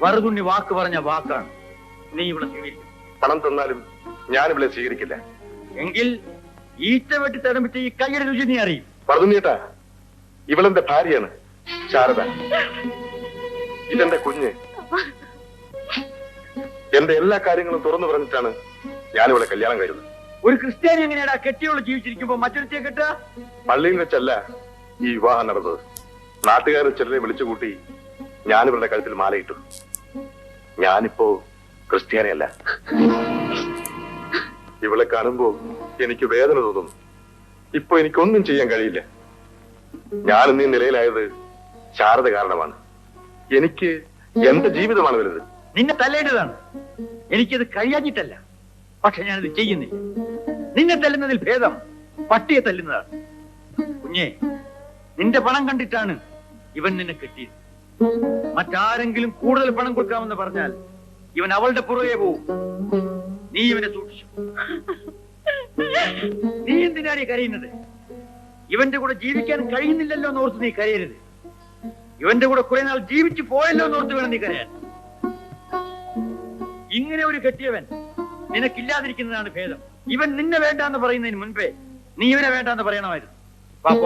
വറുതുണ്ണി വാക്ക് പറഞ്ഞ വാക്കാണ്. നീ ഇവിടെ സ്വീകരിക്കും. പണം തന്നാലും ഞാൻ ഇവിടെ സ്വീകരിക്കില്ല. എങ്കിൽ ഈറ്റ വെട്ടി തടമിട്ട് ഈ കൈയുടെ രുചി നീ അറിയും. വർദ്ധനേട്ടാ, ഇവളെന്റെ ഭാര്യയാണ് ശാരദ. ഇതെന്റെ കുഞ്ഞ്. എന്റെ എല്ലാ കാര്യങ്ങളും തുറന്നു പറഞ്ഞിട്ടാണ് ഞാനിവിടെ കല്യാണം കഴിയുന്നത്. ഒരു ക്രിസ്ത്യാനി എങ്ങനെയാടാ കെട്ടിയോള് ജീവിച്ചിരിക്കുമ്പോ മറ്റൊരുത്തിയെ കെട്ടുക? പള്ളിയിൽ വെച്ചല്ല ഈ വിവാഹം നടന്നത്. നാട്ടുകാർ ചിലരെ വിളിച്ചുകൂട്ടി ഞാനിവരുടെ കഴുത്തിൽ മാലയിട്ടു. ഞാനിപ്പോ ക്രിസ്ത്യാനിയല്ല. ഇവളെ കാണുമ്പോ എനിക്ക് വേദന തോന്നുന്നു. ഇപ്പൊ എനിക്കൊന്നും ചെയ്യാൻ കഴിയില്ല. ഞാൻ ഇന്നീ നിലയിലായത് ശാരദ കാരണമാണ്. എനിക്ക് എന്റെ ജീവിതമാണ് വലുത്. നിന്നെ തല്ലേണ്ടതാണ്. എനിക്കത് കഴിയാഞ്ഞിട്ടല്ല, പക്ഷെ ഞാനത് ചെയ്യുന്നില്ല. നിന്നെ തല്ലുന്നതിൽ ഭേദം പട്ടിയെ തല്ലുന്നതാണ്. കുഞ്ഞെ, നിന്റെ പണം കണ്ടിട്ടാണ് ഇവൻ നിന്നെ കെട്ടിയത്. മറ്റാരെങ്കിലും കൂടുതൽ പണം കൊടുക്കാമെന്ന് പറഞ്ഞാൽ ഇവൻ അവളുടെ പുറകെ പോവും. നീ ഇവനെ സൂക്ഷിച്ചു. നീ എന്തിനാണ് ഈ കരയുന്നത്? ഇവന്റെ കൂടെ ജീവിക്കാൻ കഴിയുന്നില്ലല്ലോ എന്നോർത്ത് നീ കരയരുത്. ഇവന്റെ കൂടെ കുറെ നാൾ ജീവിച്ചു പോയല്ലോ എന്നോർത്ത് വേണം നീ കരയാൻ. ഇങ്ങനെ ഒരു കെട്ടിയവൻ നിനക്കില്ലാതിരിക്കുന്നതാണ് ഭേദം. ഇവൻ നിന്നെ വേണ്ടാന്ന് പറയുന്നതിന് മുൻപേ നീ ഇവനെ വേണ്ടാന്ന് പറയണമായിരുന്നു. പാപ്പ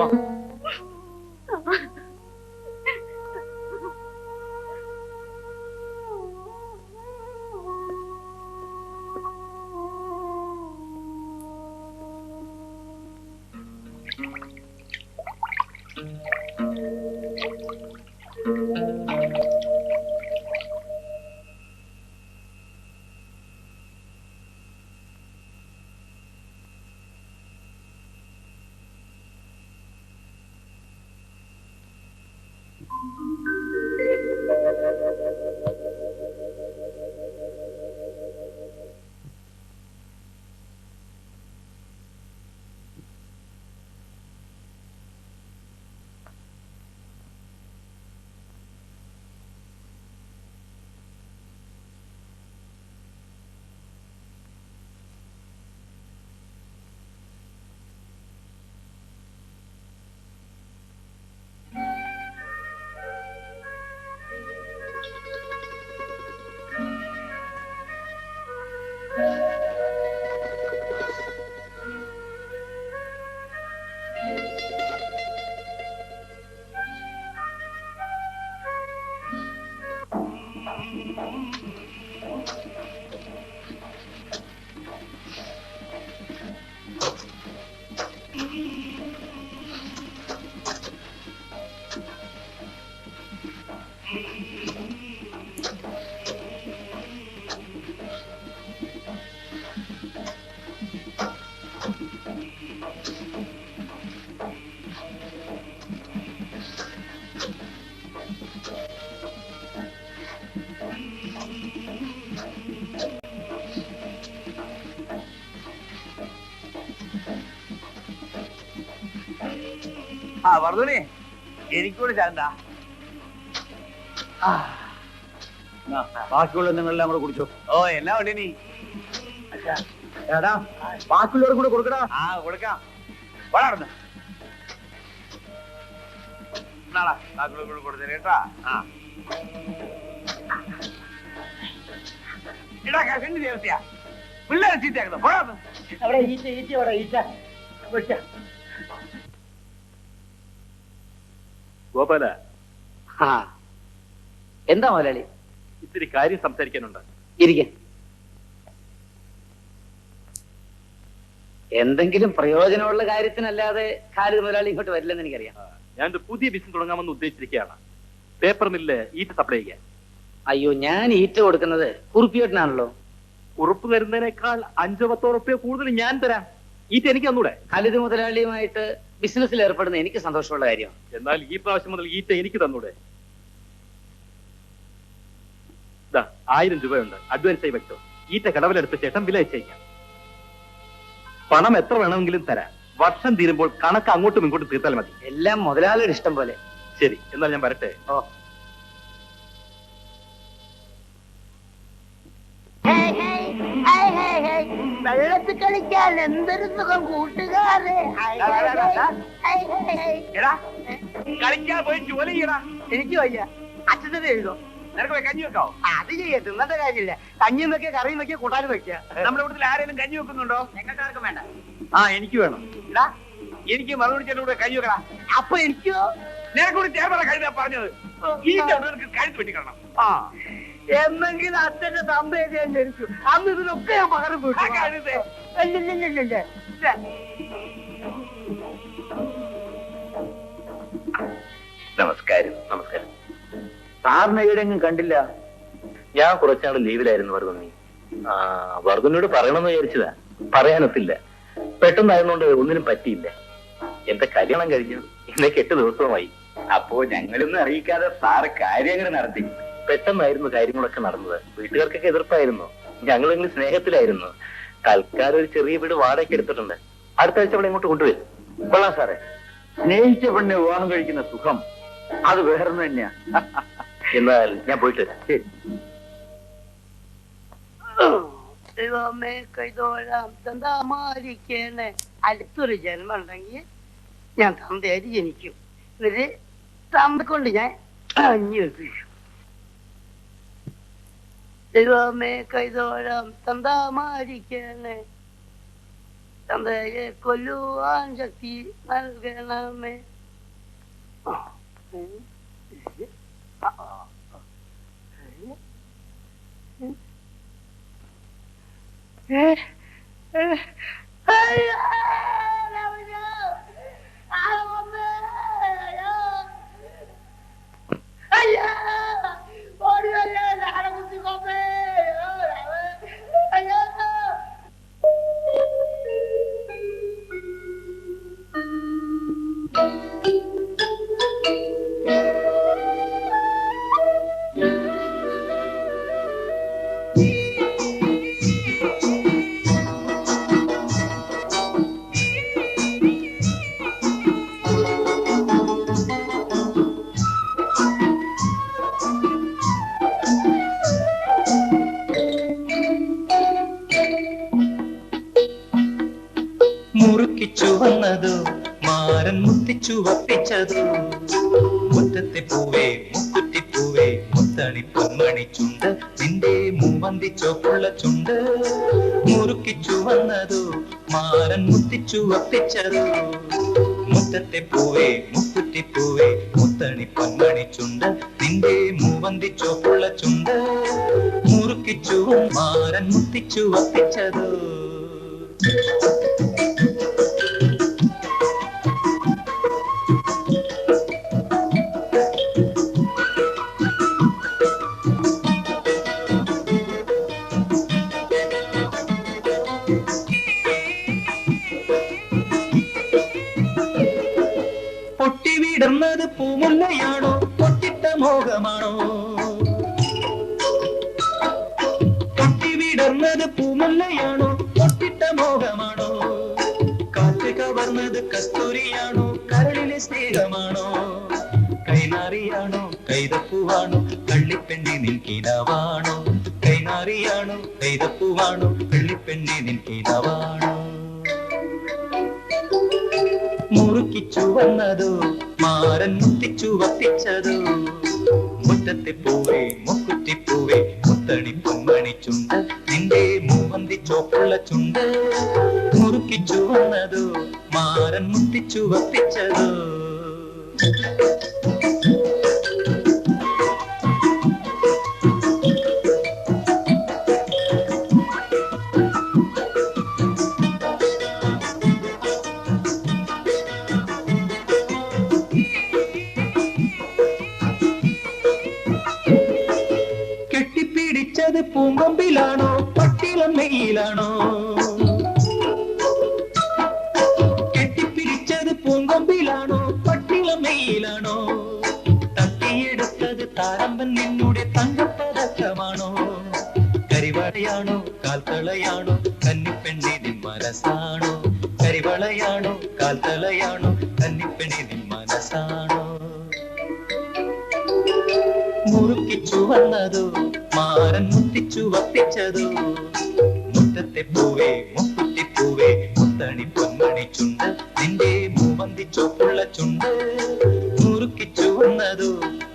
വർദ്ധനെ, എനിക്കൂടെ ചാണ്ട. ബാക്കിയുള്ള നിങ്ങളെല്ലാം കൂടെ കുടിച്ചോ. ഓ, എല്ലാം ഉണ്ട് നീ. എടാ, ബാക്കിയുള്ളവർ കൂടെ കൊടുക്കടാ. ആ, കൊടുക്കാം. വളർന്ന് നാളാ ബാക്കിയുള്ളവർ കൂടെ കൊടുത്തേ കേട്ടാ. ആ ഇടാ, കണ്ടി ദേവസ്യ പിള്ളേരെ ചീത്തയാക്കുന്നു. വളർന്ന് അവിടെ ഈച്ച ഈച്ച അവിടെ ഈച്ച വെച്ച. ഗോപാല, എന്താ മുതലാളി? ഇത്തിരി കാര്യം സംസാരിക്കാനുണ്ട്. ഇരിക്കാൻ. എന്തെങ്കിലും പ്രയോജനമുള്ള കാര്യത്തിനല്ലാതെ ഖാലിദ് മുതലാളി ഇങ്ങോട്ട് വരില്ലെന്ന് എനിക്കറിയാം. ഞാനൊരു പുതിയ ബിസിനസ് തുടങ്ങാമെന്ന് ഉദ്ദേശിച്ചിരിക്കുകയാണ്. പേപ്പർ മില്ല് ഈറ്റ് സപ്ലൈ ചെയ്യാൻ. അയ്യോ, ഞാൻ ഈറ്റ് കൊടുക്കുന്നത് കുറുപ്പിയോട്ടിനാണല്ലോ. ഉറപ്പ് തരുന്നതിനേക്കാൾ 5-10 ഉറുപ്പ്യ കൂടുതൽ ഞാൻ തരാം. ഈറ്റ് എനിക്ക് തന്നൂടെ? ഖാലിദ് മുതലാളിയുമായിട്ട് ബിസിനസ്സിൽ ഏർപ്പെടുന്ന എനിക്ക് സന്തോഷമുള്ള കാര്യമാണ്. എന്നാൽ ഈ പ്രാവശ്യം മുതൽ ഈറ്റ എനിക്ക് തന്നൂടെ? 1000 രൂപയുണ്ട്, അഡ്വാൻസ് ആയി വെച്ചോ. ഈറ്റ കടവിലെടുത്ത ശേഷം വില അയച്ചേക്കാം. പണം എത്ര വേണമെങ്കിലും തരാം. വർഷം തീരുമ്പോൾ കണക്ക് അങ്ങോട്ടും ഇങ്ങോട്ടും തീർത്താൽ മതി. എല്ലാം മുതലാളിയുടെ ഇഷ്ടം പോലെ. ശരി, എന്നാൽ ഞാൻ വരട്ടെ. ഓ, വെള്ളത്തിൽ കളിക്കാൻ എന്തൊരു സുഖം കൂട്ടുകാരെ. കളിക്കാൻ പോയി ജോലി ചെയ്യടാ. എനിക്ക് വയ്യ. അച്ഛനെ എഴുതോ. നിനക്ക് പോയി കഞ്ഞി വെക്കാവോ? അത് ചെയ്യ, തിന്നത്തെ കാര്യമില്ല. കഞ്ഞിയും വെക്കുക, കറിയും വെക്കുക, കൂട്ടാനും വെക്കുക. നമ്മുടെ വീട്ടിൽ ആരെങ്കിലും കഞ്ഞി വെക്കുന്നുണ്ടോ? ഞങ്ങൾക്ക് ആർക്കും വേണ്ട. ആ, എനിക്ക് വേണം. ഇടാ, എനിക്ക് മറുപടി ചേട്ടൻ കൂടെ കഞ്ഞി വെക്കടാ. അപ്പൊ എനിക്കോ? നിനക്കൂടി ചേർന്ന കഴുതാ പറഞ്ഞത്. ഈ ചേട്ടൻ കഴുത്ത് വെട്ടിക്കണം. ആ, എന്നെങ്കിലും അച്ഛന്റെ തമ്പയെ ഞാൻ ജനിച്ചു. അന്ന് ഇതിനൊക്കെ ഞാൻ പകരം പോയിട്ടു. നമസ്കാരം. നമസ്കാരം. സാറിനെ എവിടെയെങ്കിലും കണ്ടില്ല. ഞാൻ കുറച്ചാൾ ലീവിലായിരുന്നു വർദ്ധനി. വർദ്ധനോട് പറയണമെന്ന് വിചാരിച്ചതാ, പറയാനൊത്തില്ല. പെട്ടെന്നായിരുന്നോണ്ട് ഒന്നിനും പറ്റിയില്ല. എന്റെ കല്യാണം കഴിഞ്ഞു ഇന്നേക്ക് 8 ദിവസമായി. അപ്പോ ഞങ്ങളൊന്നും അറിയിക്കാതെ സാറ് കാര്യങ്ങൾ നടത്തി. പെട്ടെന്നായിരുന്നു കാര്യങ്ങളൊക്കെ നടന്നത്. വീട്ടുകാർക്കൊക്കെ എതിർപ്പായിരുന്നു. ഞങ്ങളെങ്കിലും സ്നേഹത്തിലായിരുന്നു. തൽക്കാലം ഒരു ചെറിയ വീട് വാടകയ്ക്ക് എടുത്തിട്ടുണ്ട്. അടുത്ത ആഴ്ച അവിടെ ഇങ്ങോട്ട് കൊണ്ടുവരും. കൊള്ളാം സാറേ. സ്നേഹിച്ച പെണ്ണ് വിവാഹം കഴിക്കുന്ന സുഖം അത് വേറൊന്നു തന്നെയാ. എന്നാൽ ഞാൻ പോയിട്ട് വരാം. ശരി. ദൈവമേ കൈതോഴാം തന്താമാരിക്കണേ. അടുത്തൊരു ജന്മം ഉണ്ടെങ്കിൽ ഞാൻ തന്തയായിട്ട് ജനിക്കും. എന്നിട്ട് തന്തക്കൊണ്ട് ഞാൻ അന്വേഷിച്ചു. ദൈവമേ കൈതോഴാം തന്താമാരിക്കണേ. തന്തയെ കൊല്ലുവാൻ ശക്തി നൽകണമേ. മുറുക്കിച്ചു വന്നതോ മാരൻ മുത്തിച്ചു വപ്പിച്ചതോ മുറ്റത്തെ പൂവേ മുക്കുറ്റിപ്പൂവേ മുത്തണി പൊന്മണി ചുണ്ട് നിന്റെ മൂവന്തി ചോപ്പുള്ള ചുണ്ട്. മുറുക്കിച്ചു വന്നതോ മാരൻ മുത്തിച്ചു വപ്പിച്ചതോ മുറ്റത്തെ പൂവേ മുക്കുറ്റിപ്പൂവേ മുത്തണി പൊന്മണി ചുണ്ട് നിന്റെ മൂവന്തി ചോപ്പുള്ള ചുണ്ട്. മുറുക്കിച്ചു മാരൻ മുത്തിച്ചു വപ്പിച്ചതോ. പൊട്ടിവിടുന്നത് പൂമുല്ലയാണോ പൊട്ടിട്ട മോഹമാണോ? പൊട്ടിവിടുന്നത് പൂമുല്ലയാണോ പൊട്ടിട്ട മോഹമാണോ? കാറ്റ് കവർന്നത് കസ്തൂരിയാണോ കരളിലെ സ്നേഹമാണോ? കൈനാറിയാണോ കൈതപ്പൂവാണോ കള്ളിപ്പെണ്ണി നിൻകിനാവാണോ? കൈനാറിയാണോ കൈതപ്പൂവാണോ കള്ളിപ്പെണ്ണി നിൻകിനാവാണോ? മുറുക്കിച്ചു വന്നതോ മാരൻ മുത്തിച്ചു വപ്പിച്ചതോ മുറ്റത്തെ പൂവേ മുക്കുറ്റിപ്പൂവേ മുത്തണി പൊന്മണി ചുണ്ട് നിന്റെ മൂവന്തി ചോപ്പുള്ള ചുണ്ട്. മുറുക്കിച്ചു വന്നതോ മാരൻ മുത്തിച്ചു വപ്പിച്ചതോ. കെട്ടിപ്പിടിച്ചത് പൂങ്കൊമ്പിലാണോ പട്ടിളം നെയ്യിലാണോ? കെട്ടിപ്പിടിച്ചത് പൂങ്കൊമ്പിലാണോ പട്ടിളം നെയ്യിലാണോ? തട്ടിയെടുത്തത് താരമ്പൻ നിന്നുടെ തങ്കപ്പതക്കമാണോ? കരിവളയാണോ കാൽത്തളയാണോ കന്നിപ്പെണ്ണി നിൻ മനസ്സാണോ? കരിവളയാണോ കാൽത്തളയാണോ കന്നിപ്പെണ്ണി നിൻ മനസ്സാണോ? മുറുക്കിച്ചു വന്നതോ മാരൻ മുത്തിച്ചു വപ്പിച്ചതോ മുറ്റത്തെ പൂവേ മുക്കുറ്റിപ്പൂവേ മുത്തണി പൊന്മണി ചുണ്ട് നിന്റെ മൂവന്തി ചോപ്പുള്ള ചുണ്ട്. മുറുക്കിച്ചു വന്നതോ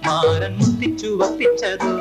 മാരൻ മുത്തിച്ചു വപ്പിച്ചതോ.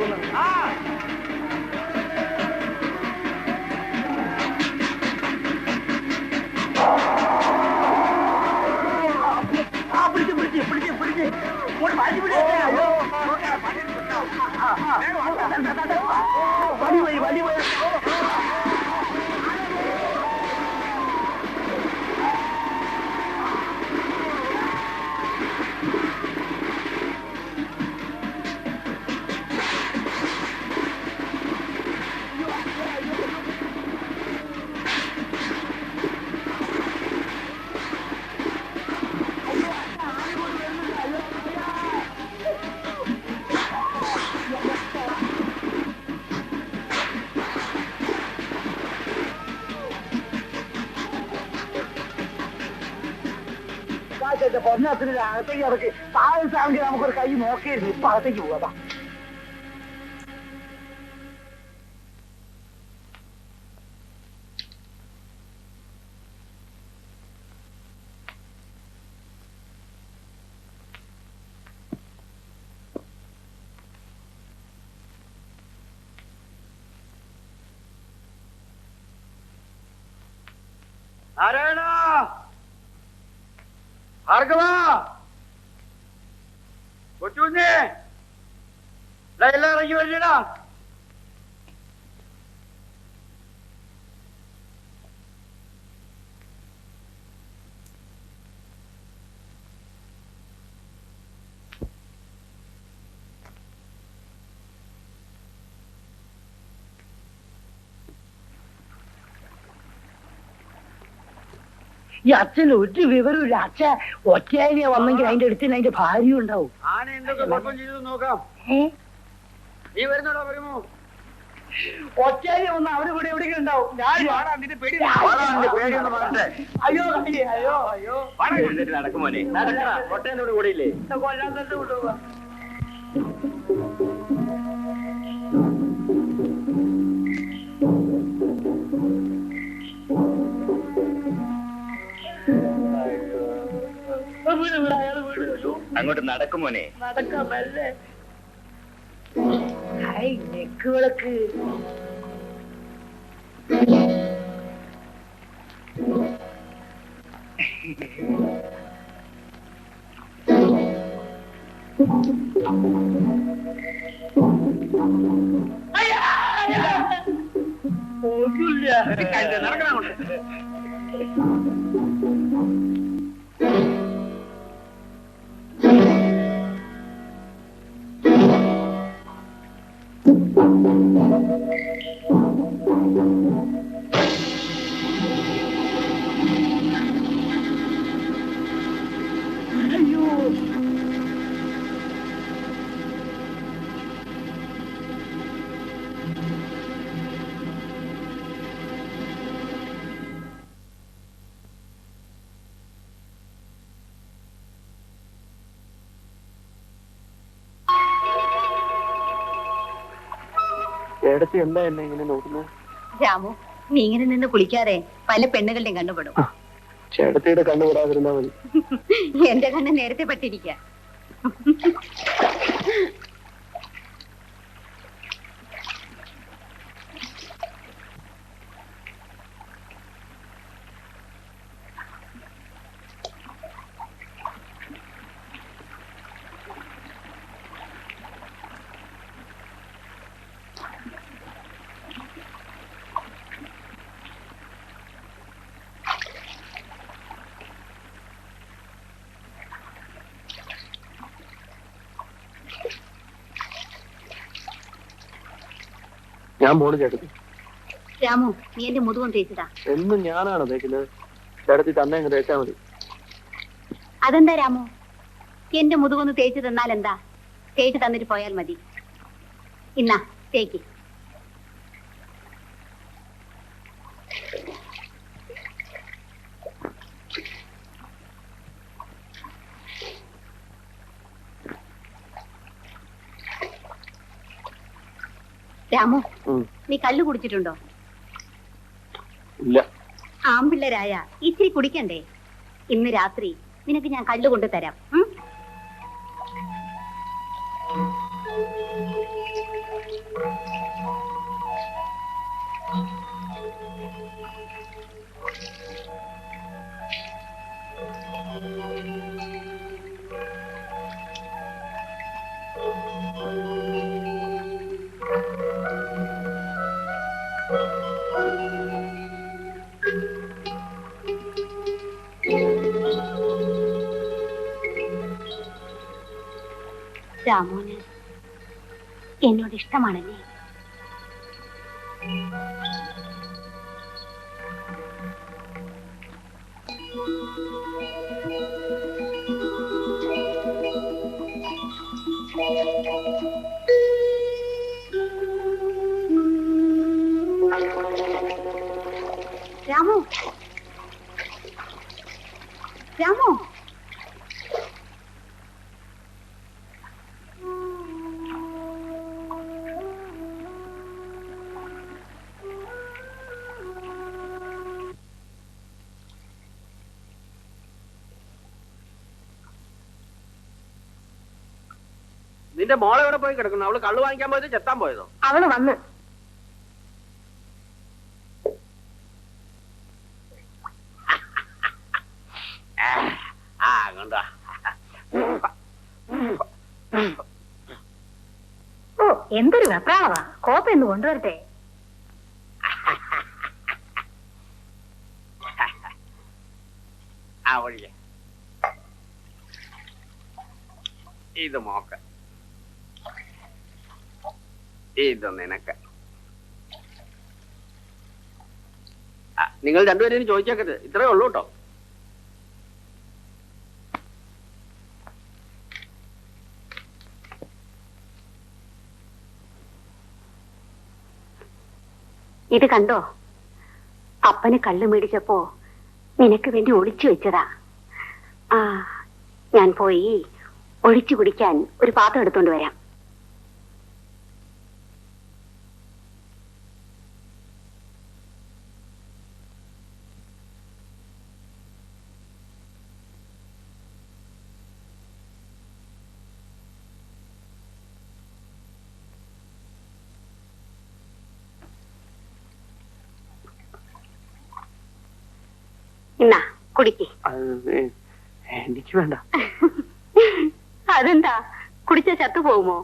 പോകുന്നത്. പൊന്നത്തിന് അകത്തേക്ക് ഇറക്കി താഴെങ്കിൽ നമുക്കൊരു കൈ നോക്കിയിരുന്നു. ഇപ്പൊ അകത്തേക്ക് പോകാം. നാരായണ, ഭാർഗവ, കൊച്ചുകുഞ്ഞേ, എല്ലാം ഇറങ്ങി വരികടാ. ഈ അച്ഛന് ഒരു വിവരമില്ല. അച്ഛൻ ഒറ്റയാലിയ വന്നെങ്കിൽ അതിന്റെ അടുത്തിന് അതിന്റെ ഭാര്യയും ഉണ്ടാവും. ആന എന്തൊക്കെ കുഴപ്പം ചെയ്തു നോക്കാം. നീ വരുന്നോടാ വരുമോ? ഒറ്റയാലിയ വന്ന അവിടെ ഇവിടെ എവിടെയെങ്കിലും ഉണ്ടാവും. പേടിയൊന്നും പറട്ടെ. അയ്യോ അയ്യോ അയ്യോ നടക്കുമോനെ ഒട്ടേനോട് കൂടിയില്ലേ? കൊല്ലാൻ തന്നെ വിട്ടുപോവാ. അങ്ങോട്ട് നടക്കുമോനെ. നടക്കാമല്ലേ? നെക്ക് വിളക്ക്. ഒന്നുമില്ല. നടക്കണോട്ട്. ചേട്ടത്തി എന്താ എന്നെ ഇങ്ങനെ നോക്കുന്നത്? രാമു, നീ ഇങ്ങനെ നിന്ന് കുളിക്കാതെ പല പെണ്ണുകളുടെയും കണ്ടുപെടും. ചേട്ടത്തിയുടെ കണ്ണുപെടാതിരുന്നാ മതി. എന്റെ കണ്ണ് നേരത്തെ പറ്റിരിക്ക. ഞാൻ പോണു ചേട്ടത്തി. രാമു, നീ എന്റെ മുതുകം തേച്ചിട്ടാ. എന്നും ഞാനാണോ തേക്കുന്നത്? ചേട്ടത്തി തന്നെ അങ്ങ് തേച്ചാ മതി. അതെന്താ രാമു? എന്റെ മുതുകൊന്ന് തേച്ച് തന്നാൽ എന്താ? തേച്ച് തന്നിട്ട് പോയാൽ മതി. ഇന്നാ തേക്ക്. രാമു, നീ കള്ളു കുടിച്ചിട്ടുണ്ടോ? ഇല്ല. ആമ്പിള്ളരായ ഇച്ചിരി കുടിക്കണ്ടേ? ഇന്ന് രാത്രി നിനക്ക് ഞാൻ കള്ളു കൊണ്ട് തരാം. രാമോന് എന്നോട് ഇഷ്ടമാണല്ലേ? രാമു, രാമു, നിന്റെ മോളെ എവിടെ പോയി കിടക്കുന്നു? അവള് കള്ളു വാങ്ങിക്കാൻ പോയത് ചെത്താൻ പോയതോ? അവള് വന്ന്. കൊണ്ടാ. ഓ, എന്തൊരു വെപ്രാളവാ. കോപ്പ എന്ന് കൊണ്ടുവരട്ടെ? ആ വഴിയെ ഇത് മോക്ക, ഇത് നിനക്ക്. നിങ്ങൾ രണ്ടുപേരും ചോദിച്ചേക്കരുത്, ഇത്രേ ഉള്ളൂ കേട്ടോ. ഇത് കണ്ടോ? അപ്പന് കള്ളു മേടിച്ചപ്പോ നിനക്ക് വേണ്ടി ഒളിച്ചു വെച്ചതാ. ഞാൻ പോയി ഒഴിച്ചു കുടിക്കാൻ ഒരു പാത്രം എടുത്തോണ്ട് വരാം. എന്നാ കുടിക്ക്. എനിക്ക് വേണ്ട. അതെന്താ? കുടിച്ച ചത്തു പോകുമോ?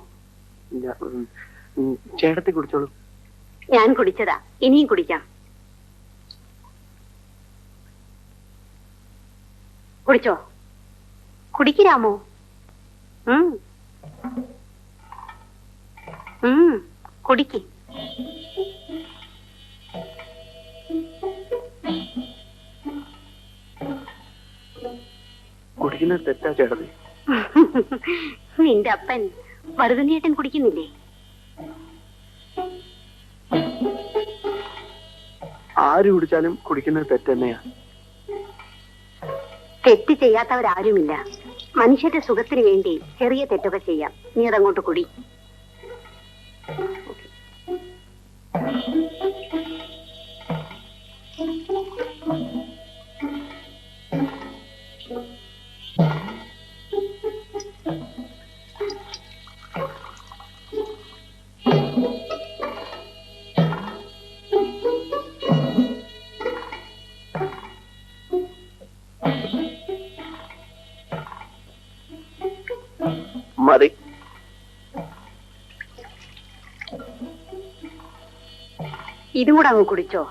ചേട്ടത്തി കുടിച്ചോളൂ. ഞാൻ കുടിച്ചതാ, ഇനിയും കുടിക്കാം. കുടിച്ചോ, കുടിക്കാമോ? കുടിക്ക്. കുടിക്കുന്നത് തെറ്റാ ചേട്ടത്തി? നിന്റെ അപ്പൻ വറുതനേട്ടൻ കുടിക്കുന്നില്ലേ? ആര് കുടിച്ചാലും കുടിക്കുന്നത് തെറ്റന്നെയാ. തെറ്റ് ചെയ്യാത്തവരാരുമില്ല. മനുഷ്യന്റെ സുഖത്തിന് വേണ്ടി ചെറിയ തെറ്റൊക്കെ ചെയ്യാം. നീ അതങ്ങോട്ട് കുടി. മതി. ഇതും കൂടെ അങ്ങ് കുടിച്ചോ.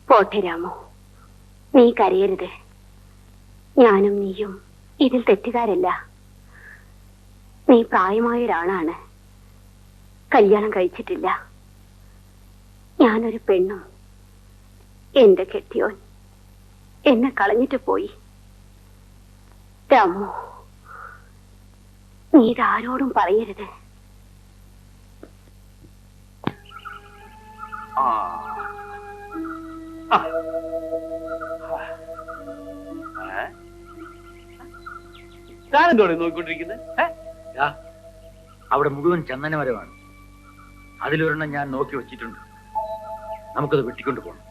പോട്ടെ രാമു, നീ കരയരുത്. ഞാനും നീയും ഇതിൽ തെറ്റുകാരല്ല. നീ പ്രായമായ ഒരാളാണ്, കല്യാണം കഴിച്ചിട്ടില്ല. ഞാനൊരു പെണ്ണും. എന്റെ കെട്ടിയോൻ എന്നെ കളഞ്ഞിട്ട് പോയി. രാമു, നീ ഇതാരോടും പറയരുത്. താനെന്തോടെ നോക്കിക്കൊണ്ടിരിക്കുന്നത്? അവിടെ മുഴുവൻ ചന്ദനമരമാണ്. അതിലൊരെണ്ണം ഞാൻ നോക്കി വെച്ചിട്ടുണ്ട്. നമുക്കത് വെട്ടിക്കൊണ്ട് പോകണം.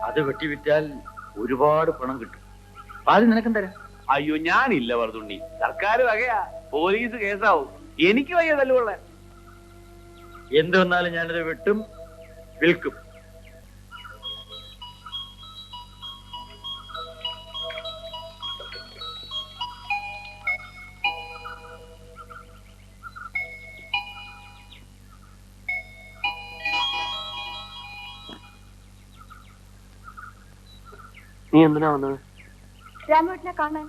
അത് വെട്ടിവിറ്റാൽ ഒരുപാട് പണം കിട്ടും. പാതി നിനക്കും തരാം. അയ്യോ, ഞാനില്ല വർദ്ധുണ്ണി. സർക്കാർ വകയാ, പോലീസ് കേസാവും. എനിക്ക് വയ്യ തല്ലുകൊള്ള. എന്ത് വന്നാലും ഞാനത് വെട്ടും, വിൽക്കും. നീ എന്തിനാ വന്നത്? രാമേട്ടനെ കാണാൻ.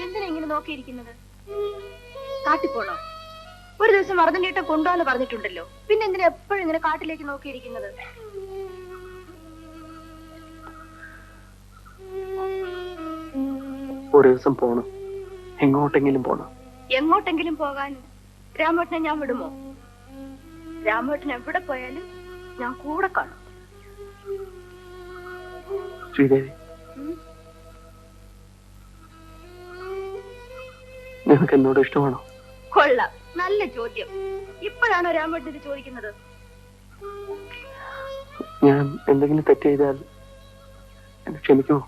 എന്തിനാ ഇങ്ങനെ നോക്കിയിരിക്കുന്നത്? കാട്ടിപ്പോണോ? ഒരു ദിവസം മറുതണ്ണീട്ട കൊണ്ടുപോകാന്ന് പറഞ്ഞിട്ടുണ്ടല്ലോ. പിന്നെ എന്തിനാ എപ്പോഴും ഇങ്ങനെ കാട്ടിലേക്ക് നോക്കിയിരിക്കുന്നത്? ഒരു ദിവസം പോണം, എങ്ങോട്ടെങ്കിലും പോണം. എങ്ങോട്ടെങ്കിലും പോകാൻ രാമേട്ടനെ ഞാൻ വിടുമോ? രാമേട്ടൻ എവിടെ പോയാലും ഞാൻ കൂടെ കാണും. ശ്രീദേവി, നിനക്ക് എന്നോട് ഇഷ്ടമാണോ? കൊള്ളാം, നല്ല ചോദ്യം. ഇപ്പോഴാണോ രാമേട്ടൻ ഇത് ചോദിക്കുന്നത്? ഞാൻ എന്തെങ്കിലും തെറ്റ് ചെയ്താൽ എന്നെ ക്ഷമിക്കുമോ?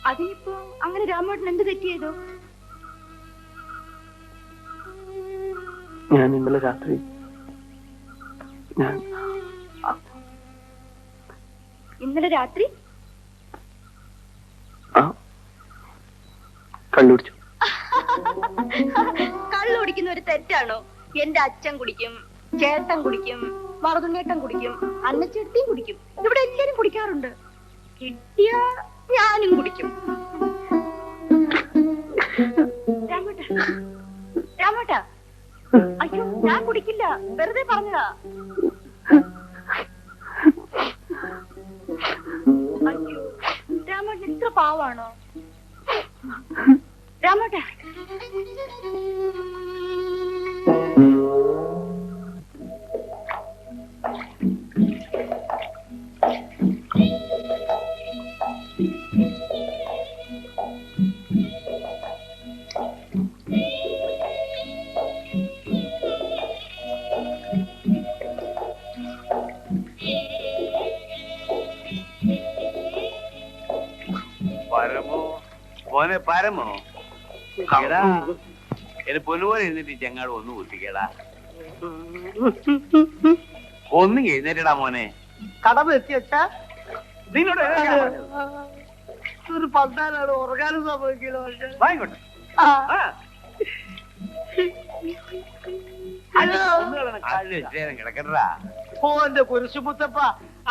അതിനിപ്പോ അങ്ങനെ രാമേട്ടൻ എന്ത് തെറ്റ് ചെയ്തോ? ഞാൻ ഇന്നലെ രാത്രി ഇന്നലെ രാത്രി കള്ളുടിച്ചു. കള്ളുടിക്കുന്ന ഒരു തെറ്റാണോ? എന്റെ അച്ഛൻ കുടിക്കും, ചേട്ടൻ കുടിക്കും, മറുതുണ്ണേട്ടൻ കുടിക്കും, അന്നച്ചേട്ടത്തിയും കുടിക്കും. ഇവിടെ എല്ലാരും കുടിക്കാറുണ്ട്. കിട്ടിയ ഞാനും കുടിക്കും. രാമേട്ടാ, അയ്യോ, ഞാൻ കുടിക്കില്ല, വെറുതെ പറഞ്ഞതാ. അയ്യോ, രാമേട്ടൻ ഇത്ര പാവാണോ? രാമേട്ടാ, പരമോ മോനെ, പരമോ എന്റെ പൊന്നുപോലെ ഇരുന്നിട്ട് ചെങ്ങാട് ഒന്ന് കുത്തിക്കേടാ. ഒന്നും എഴുന്നേറ്റടാ മോനെ. കടമ എത്തിയച്ചാ നിന്നോട് ഒരു പന്താനാണ് ഉറങ്ങാനും സംഭവിക്കില്ല. വാങ്ങിക്കോട്ടെ. കിടക്കട്ടാ. ഓന്റെ കുരിശുമുത്തപ്പ,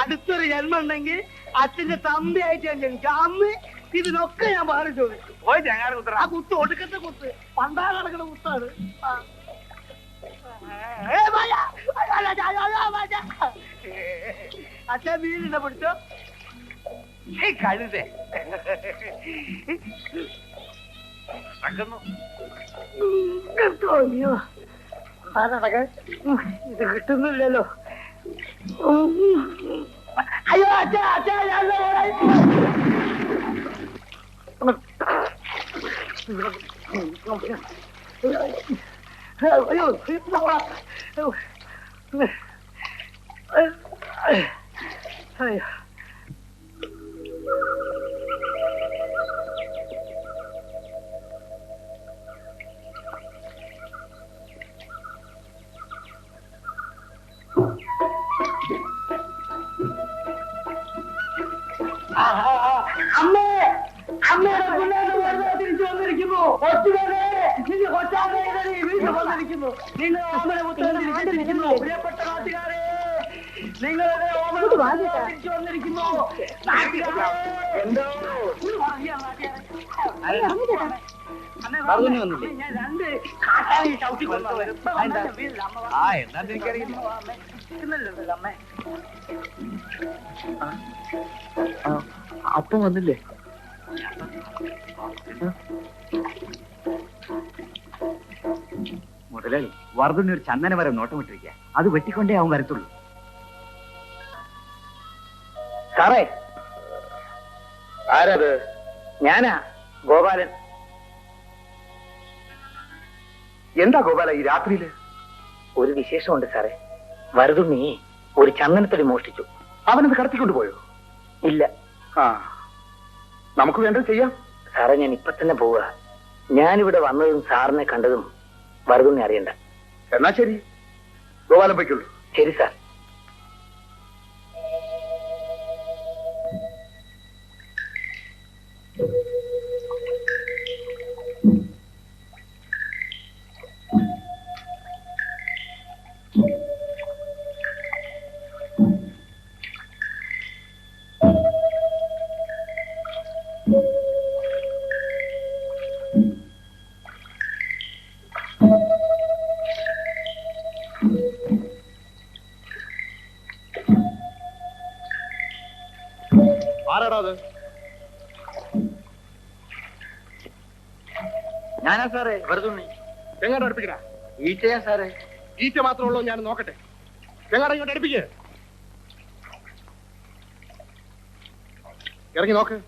അടുത്തൊരു ജന്മം ഉണ്ടെങ്കിൽ അച്ഛന്റെ തമ്പിയായിട്ട് ഞാൻ ജനിച്ചു. അന്ന് ഇതിനൊക്കെ ഞാൻ മാറി ചോദിച്ചു. പോയി ചെങ്ങാട് കുത്തറ. ആ കുത്ത് ഒടുക്കത്തെ കുത്ത്, പണ്ടാ കിടക്കുന്ന കുത്താണ്. അച്ഛൻ വീടിനെ പിടിച്ചോ. കഴുതേ അയ്യോ, ഇത് കിട്ടുന്നില്ലല്ലോ. അയ്യോ. അമ്മേ അമ്മയുടെ പിള്ളേരെ തിരിച്ചു വന്നിരിക്കുന്നു. കൊച്ചുകളെ നിങ്ങൾ കൊച്ചാതെ വീട്ടിൽ വന്നിരിക്കുന്നു. നിങ്ങൾ ഓമന പുത്രൻ തിരിച്ചിരിക്കുന്നു. പ്രിയപ്പെട്ട നാട്ടുകാരെ നിങ്ങളുടെ ഓമന തിരിച്ചു വന്നിരിക്കുന്നു. ഞാൻ രണ്ട് കാട്ടാനി ചവിട്ടി കൊണ്ടുവരും. അമ്മേ അപ്പം വന്നില്ലേ? മുതലാളി വർദ്ധന ഒരു ചന്ദന മരം നോട്ടമിട്ടിരിക്കുക. അത് വെട്ടിക്കൊണ്ടേ അവൻ വരത്തുള്ളൂ. സാറേ, ആരത്? ഞാനാ ഗോപാലൻ. എന്താ ഗോപാല ഈ രാത്രിയില്? ഒരു വിശേഷമുണ്ട് സാറേ. വരതുണ്ണി ഒരു ചന്ദനത്തടി മോഷ്ടിച്ചു. അവനത് കടത്തിക്കൊണ്ടു പോയോ? ഇല്ല. ആ, നമുക്ക് വേണ്ടത് ചെയ്യാം. സാറേ, ഞാൻ ഇപ്പൊ തന്നെ പോവുക. ഞാനിവിടെ വന്നതും സാറിനെ കണ്ടതും വരതുണ്ണി അറിയണ്ട. എന്നാ ശരി, ഗോപാലൻ പൊയ്ക്കുള്ളൂ. ശരി സാർ. ആരാടാ അത്? ഞാനാ സാറേ വരതുണ്ണി. എങ്ങോട്ട് അടുപ്പിക്കണ? ഈറ്റയാ സാറേ. ഈറ്റ മാത്രമേ ഉള്ളൂ, ഞാൻ നോക്കട്ടെ. എങ്ങോട്ട് ഇങ്ങോട്ട് അടുപ്പിക്കേ. ഇറങ്ങി നോക്ക്.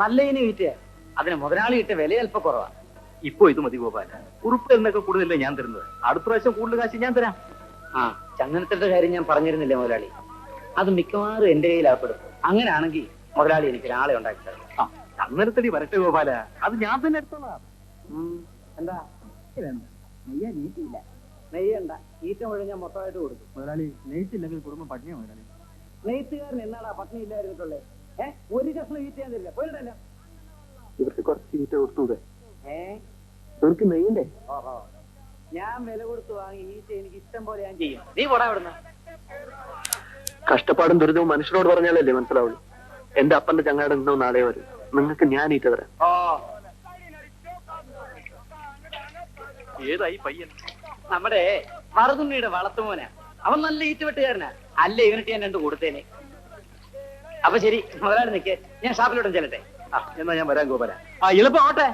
നല്ല ഇനി കിട്ടിയ അതിന് മുതലാളി ഇട്ട വില അല്പം കുറവാ. ഇപ്പൊ ഇത് മതി ഗോപാല. ഉറുപ്പ് എന്നൊക്കെ കൂടുതലല്ലേ ഞാൻ തരുന്നത്. അടുത്ത പ്രാവശ്യം കൂടുതൽ കാശ് ഞാൻ തരാം. ആ, ചന്ദനത്തിന്റെ കാര്യം ഞാൻ പറഞ്ഞിരുന്നില്ലേ മുതലാളി? അത് മിക്കവാറും എന്റെ കയ്യിലാപ്പെടും. അങ്ങനെയാണെങ്കിൽ മുതലാളി എനിക്ക് ഒരാളെ ഉണ്ടാക്കി തരണം. ആ, ചന്ദനത്തടി വരട്ടെ ഗോപാല, അത് ഞാൻ തന്നെ എടുത്തോളാം. എന്താ നെയ്യ നീറ്റില്ല. നെയ്യണ്ട, ഈറ്റ മുഴുവൻ ഞാൻ മൊത്തമായിട്ട് കൊടുക്കും. മുതലാളി നെയ്ത്തില്ലെങ്കിൽ കുടുംബം പട്ടിണിയാ മുതലാളി. നെയ്ത്തുകാരൻ എന്നാടാ പട്ടിണി ഇല്ലായിരുന്നിട്ടുള്ളേ? ഒരു കഷ്ണം ഈറ്റ ഞാൻ തരില്ല. പോയിട്ടല്ല. ഇവർക്ക് കുറച്ച് ഈറ്റ കൊടുത്തൂടെ? ഇവർക്ക് നെയ്യണ്ടേ? ഓഹോ, ഞാൻ വില കൊടുത്ത് വാങ്ങി ഈറ്റ എനിക്ക് ഇഷ്ടം പോലെ ഞാൻ ചെയ്യും. നീ പോടാ ഇവിടുന്ന്. കഷ്ടപ്പാടും ദുരിതവും മനുഷ്യരോട് പറഞ്ഞാലല്ലേ മനസ്സിലാവുള്ളൂ. എന്റെ അപ്പന്റെ ചങ്ങാട് ഇന്നോ നാളെ വരും. നിങ്ങൾക്ക് ഞാൻ ഈറ്റ തരാം. ഏതായി പയ്യൻ? നമ്മുടെ മറുതുണ്ണിയുടെ വളർത്തുമോനാ. അവൻ നല്ല ഈറ്റുവെട്ടുകാരനാ. അല്ല, ഇവനിട്ട് ഞാൻ രണ്ടു കൊടുത്തേനെ. അപ്പൊ ശരി, മുതലാളി നിൽക്കേ, ഞാൻ ഷാപ്പിലോട്ടും ചെല്ലട്ടെ. എന്നാ ഞാൻ വരാം ഗോപാല. ആ, എളുപ്പം ആവട്ടെ.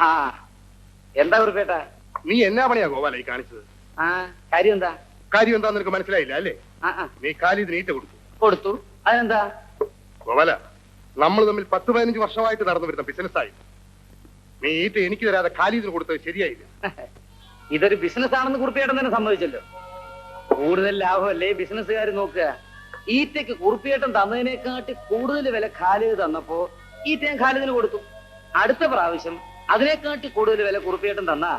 ആ, എന്താ കുറിപ്പേട്ടാ? നീ എന്നാ പണിയാ ഗോപാല ഈ കാണിച്ചത്? ആ, കാര്യം എന്താ? കാര്യം എന്താന്ന് നിനക്ക് മനസ്സിലായില്ല അല്ലേ? നീ കാലിത് നീറ്റ കൊടുത്തു. അതെന്താ ഗോപാല? നമ്മൾ തമ്മിൽ 10-15 വർഷമായിട്ട് നടന്നു വരുന്ന ബിസിനസ്സായി. നീ ഈറ്റ എനിക്ക് തരാതെ കാലിതിന് കൊടുത്തത് ശരിയായില്ല. ഇതൊരു ബിസിനസ് ആണെന്ന് കുറിപ്പിയേട്ടൻ തന്നെ സമ്മതിച്ചല്ലോ. കൂടുതൽ ലാഭമല്ലേ ബിസിനസ്സുകാർ നോക്കുക. ഈറ്റയ്ക്ക് കുറിപ്പിയേട്ടൻ തന്നതിനെക്കാട്ടി കൂടുതൽ വില ഖാലിദ് തന്നപ്പോ ഈറ്റ ഞാൻ ഖാലിദിന് കൊടുത്തു. അടുത്ത പ്രാവശ്യം അതിനെക്കാട്ടി കൂടുതൽ വില കുറിപ്പിയേട്ടൻ തന്നാ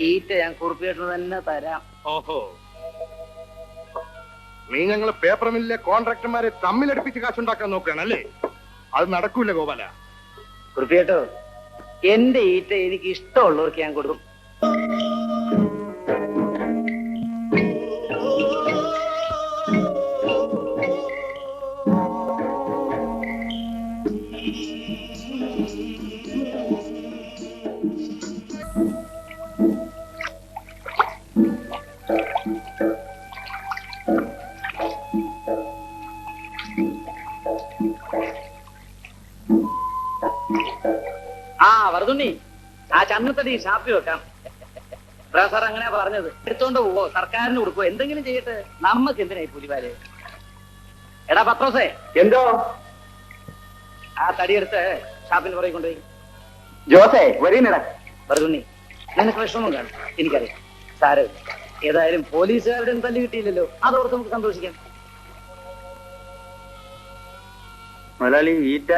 ഈറ്റ ഞാൻ കുറിപ്പിയേട്ടന് തന്നെ തരാം. ഓഹോ, നീ ഞങ്ങള് പേപ്പർ മില്ലിലെ കോൺട്രാക്ടർമാരെ തമ്മിലടുപ്പിച്ച് കാശുണ്ടാക്കാൻ നോക്കുകയാണല്ലേ? അത് നടക്കൂല ഗോപാല. കുറിപ്പിയേട്ടോ, എന്റെ ഈറ്റ എനിക്ക് ഇഷ്ടമുള്ളവർക്ക് ഞാൻ കൊടുക്കും. മറുതുണ്ണി ആ ചന്നത്തടി ഷാപ്പി വെക്കാം. സാർ അങ്ങനെ പറഞ്ഞത്. എടുത്തോണ്ട് പോവോ, സർക്കാരിന് കൊടുക്കോ, എന്തെങ്കിലും ചെയ്യട്ടെ. നമ്മക്ക് എന്തിനായി പുലിവാല്? എടാ പത്രോസേ, എന്തോ ആ തടിയെടുത്ത് ഷാപ്പിന് പുറകെ കൊണ്ടുപോയി. ജോസേ വരീനടാ. മറുതുണ്ണി നിനക്ക് വിഷമം കാണും, എനിക്കറിയാം. സാരമില്ല, ഏതായാലും പോലീസുകാരുടെ തല്ലി കിട്ടിയില്ലല്ലോ, അതോർത്ത് നമുക്ക് സന്തോഷിക്കാം. മുതലാളി ഈറ്റ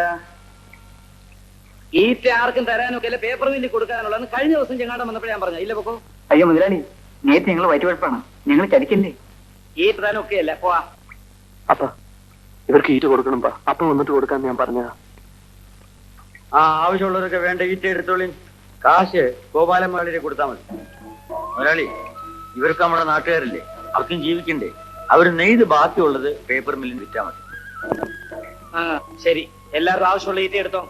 ആർക്കും തരാനൊക്കെ അല്ല, പേപ്പർ മില്ലിൽ കൊടുക്കാനുള്ളതെന്ന് കഴിഞ്ഞ ദിവസം ചെങ്ങാണ്ടം വന്നപ്പോഴേ ഞാൻ പറഞ്ഞു. ഇല്ല പൊക്കോ. അയ്യോ മുതലാളി, നേരത്തെ ഞങ്ങൾ വയറ്റുവഴപ്പാണ്, ഞങ്ങൾ ചതിക്കല്ലേ. ഈറ്റ തരാനൊക്കെ അല്ല, പോവാ. അപ്പ ഇവർക്ക് ഈറ്റ് കൊടുക്കണം. അപ്പ വന്നിട്ട് കൊടുക്കാന്ന് ഞാൻ പറഞ്ഞതാ. ആ ആവശ്യമുള്ളവരൊക്കെ വേണ്ട ഈറ്റ എടുത്തോളി. കാശ് ഗോപാലൻ മുതലാളിയെ കൊടുത്താൽ മതി. മുതലാളി, ഇവർക്ക് നമ്മുടെ നാട്ടുകാരല്ലേ, അവർക്കും ജീവിക്കണ്ടേ. അവർ നെയ്ത് ബാക്കിയുള്ളത് പേപ്പർ മില്ലിൽ വിറ്റാൽ മതി. ആ ശരി, എല്ലാവരും ആവശ്യമുള്ള ഈറ്റ എടുത്തോ.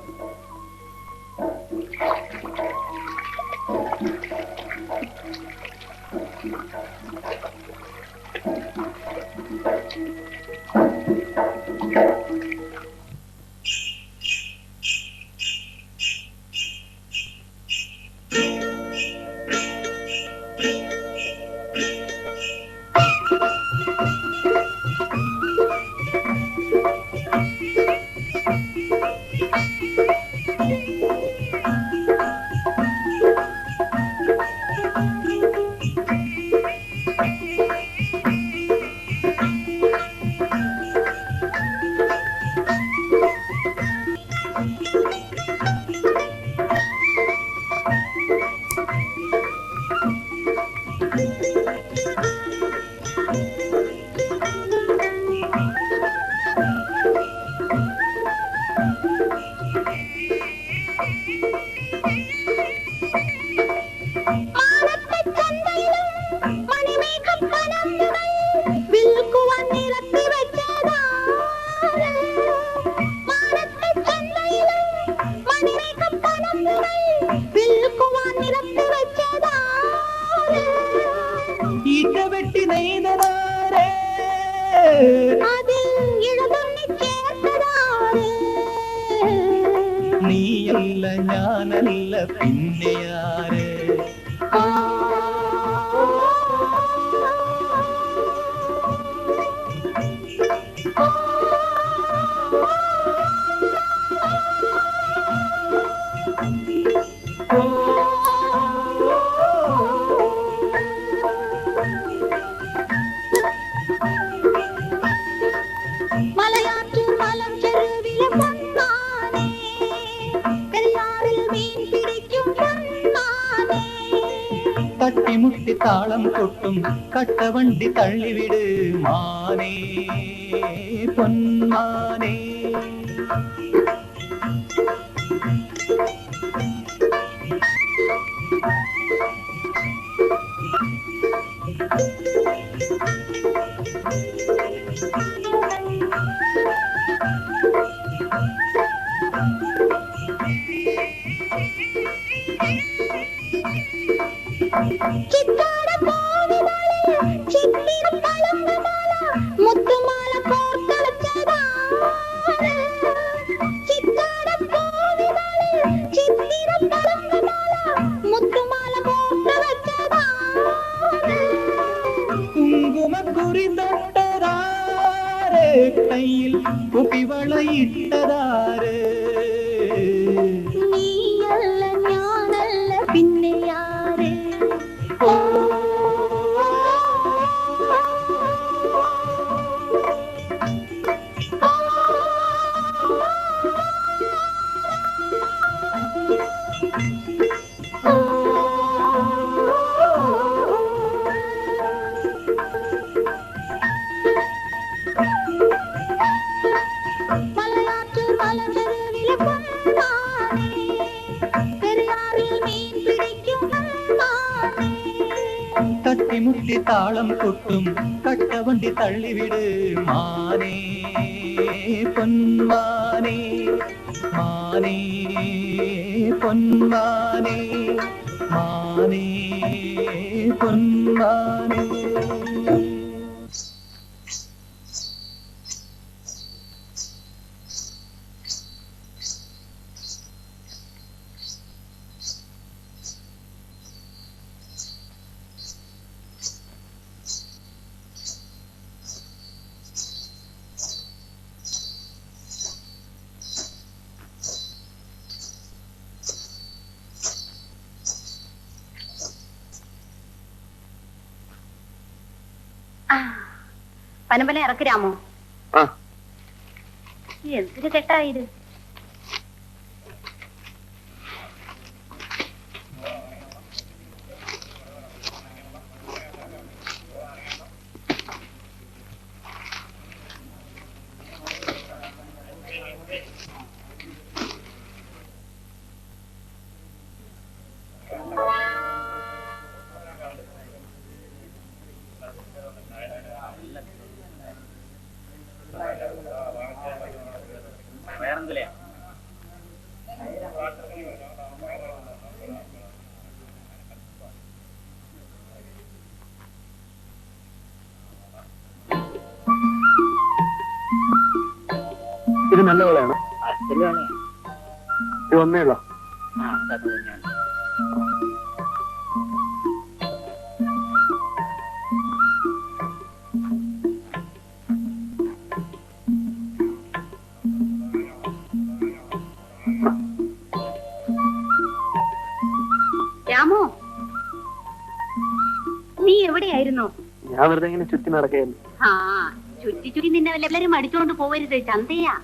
നീയല്ല ഞാനല്ല പിന്നെയാര്? തട്ടിമുട്ടി താളം കൊട്ടും കട്ടവണ്ടി തള്ളിവിട് മാനേ പൊന്മാനേ. കുങ്കുമക്കുറി തൊട്ടതാര്, കയ്യിൽ കുപ്പിവളയിട്ടതാര്? നീയല്ല ഞാനല്ല പിന്നെയാര്? തട്ടിമുട്ടി താളം കൊട്ടും കട്ടവണ്ടി തള്ളിവിട് മാനേ പൊന്മാനേ മാനേ പൊന്മാനേ മാനേ പൊന്മാനേ. പനമ്പല ഇറക്കിരാമോ? ആ. എന്തൊരു കെട്ടായത്. ഇത് നല്ല വിളയാണ്. ഇത് ഒന്നേ ഉള്ളോ? രാമോ, നീ എവിടെയായിരുന്നു? ഞാൻ വെറുതെ ഇങ്ങനെ ചുറ്റി നടക്കുകയായിരുന്നു. ആ, ചുറ്റി ചുറ്റി നിന്നെ വല്ലവരും അടിച്ചോണ്ട് പോവരുത്, ചന്തയാ.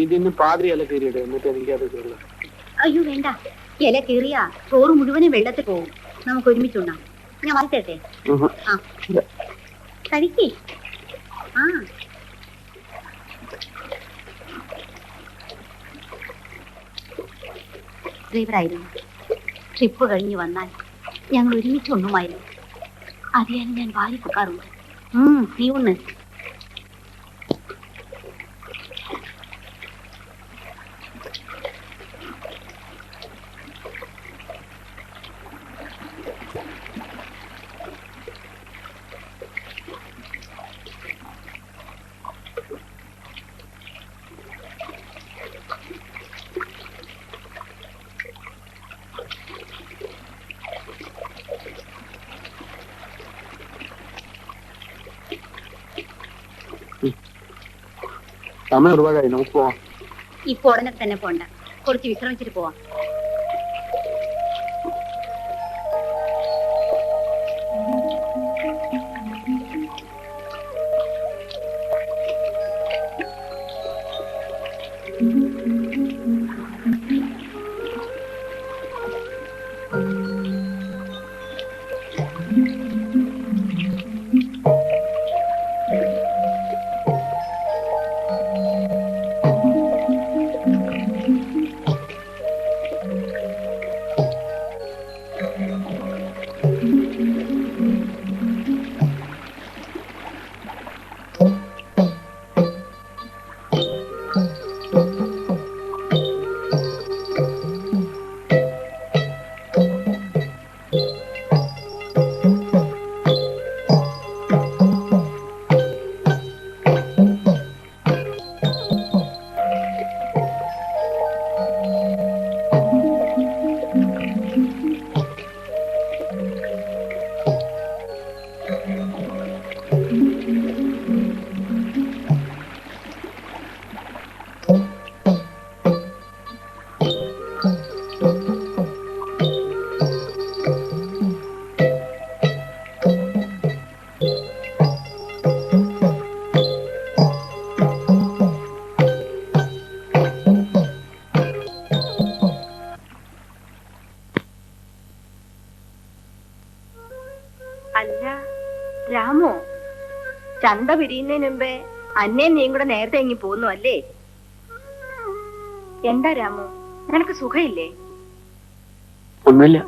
ഇതിന് പാതിരി ഇല കീറിയിട്, എന്നിട്ട് എനിക്ക് അത് കയറുക. അയ്യോ വേണ്ട, ഇല കീറിയാ ചോറ് മുഴുവനും വെള്ളത്തിൽ പോകും. നമുക്ക് ഒരുമിച്ചുണ്ടാം. ഞാൻ വായിച്ചേട്ടെ. ആ കഴിക്കേ. ആ ഡ്രൈവറായിരുന്നു. ട്രിപ്പ് കഴിഞ്ഞ് വന്നാൽ ഞങ്ങൾ ഒരുമിച്ചൊന്നുമായിരുന്നു. അറിയാനും ഞാൻ വാരി പൊക്കാറുണ്ട്. നീ ഒന്ന് സമയം ഒരുപാടായി, നമുക്ക് പോവാം. ഇപ്പൊ ഉടനെ തന്നെ പോണ്ട, കുറച്ച് വിശ്രമിച്ചിട്ട് പോവാം. അല്ല രാമോ, ചന്ത പിരിയുന്നതിന് മുമ്പേ അന്നേം നീയും കൂടെ നേരത്തെ ഇങ്ങി പോന്നു അല്ലേ? എന്താ രാമു, നിനക്ക് സുഖമില്ലേ? ഒന്നുമില്ല.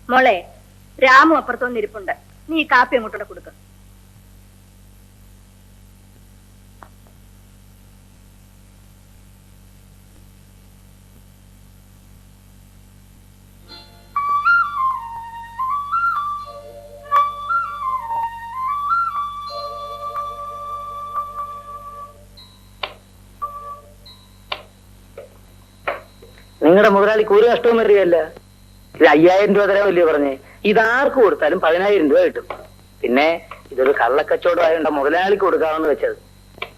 മോളെ, രാമു അപ്പുറത്തൊന്നും ഇരിപ്പുണ്ട്. നീ കാപ്പി അങ്ങോട്ടൂടെ കൊടുക്ക. നിങ്ങളുടെ മുതലാളിക്ക് ഒരു നഷ്ടവും വരികയല്ല. ഇത് 5000 രൂപ തരാമല്ലേ പറഞ്ഞേ? ഇതാർക്ക് കൊടുത്താലും 10000 രൂപ കിട്ടും. പിന്നെ ഇതൊരു കള്ളക്കച്ചവടമായോണ്ട മുതലാളിക്ക് കൊടുക്കാമെന്ന് വെച്ചത്.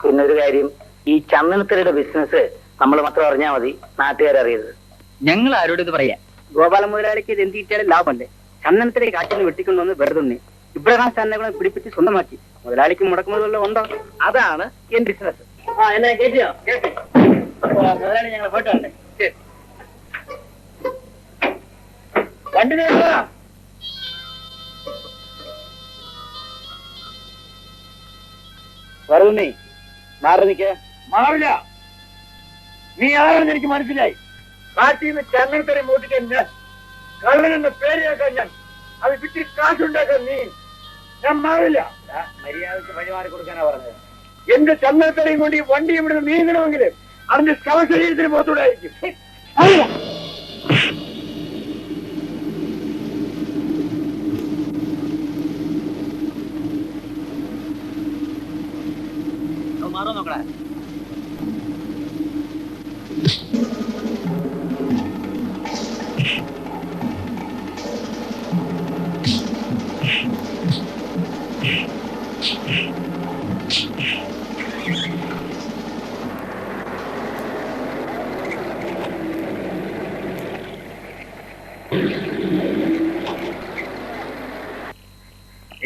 പിന്നെ ഒരു കാര്യം, ഈ ചന്ദനത്തിരയുടെ ബിസിനസ് നമ്മൾ മാത്രം അറിഞ്ഞാൽ മതി, നാട്ടുകാരറിയരുത്. ഞങ്ങൾ ആരോട് ഇത് പറയാ? ഗോപാല മുതലാളിക്ക് ഇത് എന്തിട്ടാലും ലാഭമല്ലേ? ചന്ദനത്തിരെ കാറ്റിൽ വെട്ടിക്കൊണ്ടുവന്ന് വെറുതെ ഇബ്രഹാം സ്ഥാനങ്ങളെ പിടിപ്പിച്ച് സ്വന്തമാക്കി. മുതലാളിക്ക് മുടക്കുമ്പോഴുള്ള ഉണ്ടോ? അതാണ് എൻ ബിസിനസ്. എന്നെ കേട്ടിയോ? കേട്ടി. മുതലാളി ഞങ്ങളെ പോയിട്ട് വന്നേ. വണ്ടി വരുന്നേ, മാറി നിൽക്കേ. മാറില്ല. നീ ആരാണെന്ന് എനിക്ക് മനസ്സിലായി. കാട്ടിൽ നിന്ന് ചന്ദനത്തരെ മോട്ടിക്കാൻ ഞാൻ, കള്ളനെന്ന പേരെയാക്കാൻ ഞാൻ, അത് വിറ്റ് കാശുണ്ടാക്കാൻ നീ. ഞാൻ മാറില്ല. മര്യാദക്ക് വഴിമാറി കൊടുക്കാനാ പറഞ്ഞത്. എന്റെ ചന്ദനത്തരയും കൊണ്ട് ഈ വണ്ടി ഇവിടുന്ന് നീങ്ങണമെങ്കിൽ അതിന്റെ ശവശരീരത്തിന് പുറത്തൂടെ ആയിരിക്കും. മാറോ നോക്കടാ.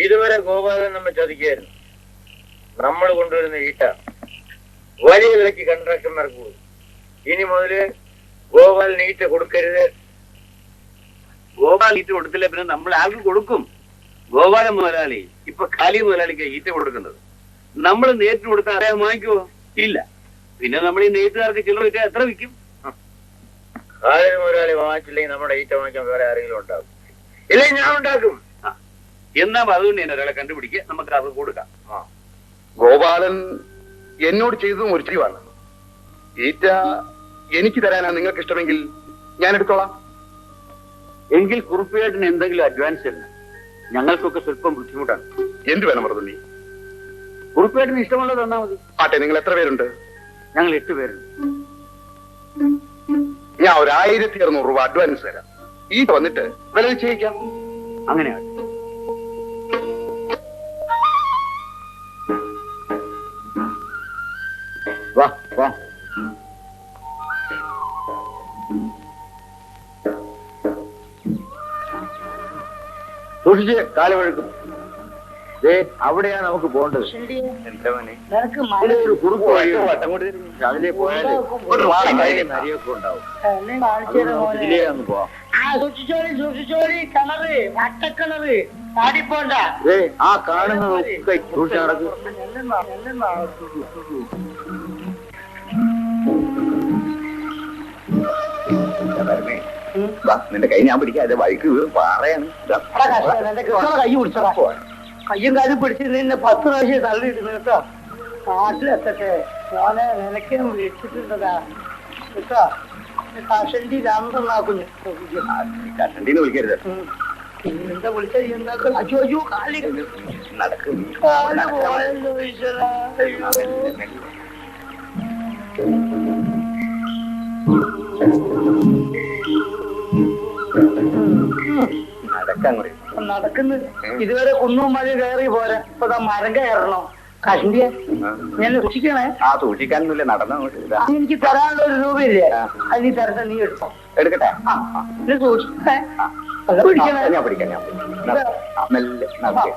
ഇതുവരെ ഗോപാലൻ നമ്മെ ചതിക്കായിരുന്നു. നമ്മൾ കൊണ്ടുവരുന്ന ഈട്ട വലിയ വിലക്ക് കൺട്രാക്ടർമാർക്ക് കൊടുക്കും. ഇനി മുതല് ഗോപാലിന് ഈറ്റ കൊടുക്കരുത്. ഗോപാൽ ഈറ്റ കൊടുത്തില്ല പിന്നെ നമ്മൾ ആർക്ക് കൊടുക്കും? ഗോപാല മുതലാളി ഇപ്പൊ കാലി മുതലാളിക്ക് ഈറ്റ കൊടുക്കുന്നത്. നമ്മൾ നേരിട്ട് കൊടുത്താൽ അറിയാൻ വാങ്ങിക്കുവോ? ഇല്ല. പിന്നെ നമ്മൾ ഈ നെയ്ത്തുകാർക്ക് ചില്ലറ വിറ്റാൽ എത്ര വിൽക്കും? കാലി മുതലാളി വാങ്ങിച്ചില്ലെങ്കിൽ നമ്മുടെ ഈറ്റ വാങ്ങിക്കാൻ വേറെ ആരെങ്കിലും ഉണ്ടാകും. ഇല്ലെങ്കിൽ ഞാൻ ഉണ്ടാക്കും. എന്നാ അതുകൊണ്ട് തന്നെ ഒരാളെ കണ്ടുപിടിക്കുക, നമുക്ക് അത് കൊടുക്കാം. ഗോപാലൻ എന്നോട് ചെയ്തതും ഒരു ചെയ്യുവാണ്. ഈറ്റ എനിക്ക് തരാനാണ് നിങ്ങൾക്ക് ഇഷ്ടമെങ്കിൽ ഞാൻ എടുത്തോളാം. എങ്കിൽ കുറുപ്പിയേട്ടന് എന്തെങ്കിലും അഡ്വാൻസ് തരണം. ഞങ്ങൾക്കൊക്കെ സ്വല്പം ബുദ്ധിമുട്ടാണ്. എന്ത് വേണം മറുപടി? കുറുപ്പിയേട്ടന് ഇഷ്ടമുള്ളത് തന്നാ മതി. ആട്ടെ, നിങ്ങൾ എത്ര പേരുണ്ട്? ഞങ്ങൾ 8 പേരുണ്ട്. ഞാൻ ഒരു 1600 രൂപ അഡ്വാൻസ് തരാം. ഈറ്റ വന്നിട്ട് വില നിശ്ചയിക്കാം. അങ്ങനെയാണ്. വാ വാ. സൂക്ഷിച്ച് കാല് വഴുക്കും. അവിടെയാ നമുക്ക് പോകേണ്ടത്. നിനക്ക് കുറുക്ക് വഴി അതിലേ പോയാലേ നരിയൊക്കെ ഉണ്ടാവും. ഇതിലേ അങ്ങ് പോവാം. സൂക്ഷിച്ചോളി. കിണറ്, വട്ടക്കിണറ് ചാടിപ്പോണ്ട. ആ കാണുന്ന സൂക്ഷിച്ച് നടക്കും. നിന്റെ കൈ ഞാൻ പിടിക്കാതെ വഴിക്ക് പാറയാണ്. കൈ പിടിച്ചടാ. കയ്യും കാലും പിടിച്ച് നിന്നെ 10 പ്രാവശ്യം തള്ളിയിട്ടുണ്ട് കേട്ടോ. നാട്ടിലെത്തട്ടെ മോനെ, നിനക്കും വിളിച്ചിട്ടുണ്ടതാ കേട്ടോ. കഷണ്ടി രാമനാക്കുന്നു. കഷണ്ടിന്ന് വിളിക്കരുത്. എന്താ വിളിച്ചത്? എന്താ അയ്യോ കാലി നടക്കും. പോയല്ലോ ഈശ്വരാ. നടക്കാൻ നടക്കുന്നു. ഇതുവരെ കുന്നും മല കയറി പോരാ. ഇപ്പൊ മരം കയറണം. കണ്ടിയ ഞാൻ സൂക്ഷിക്കണേ. സൂക്ഷിക്കാനൊന്നുമില്ല, നടന്നങ്ങോട്ട്. എനിക്ക് തരാനുള്ള ഒരു രൂപയില്ലേ, അത് നീ തരട്ടെ, നീ എടുത്തോ. എടുക്കട്ടെ? ഇത് സൂക്ഷിക്കണേ. പിടിക്കണേ. ഞാൻ പിടിക്കാം. മെല്ലെ നടക്കേ.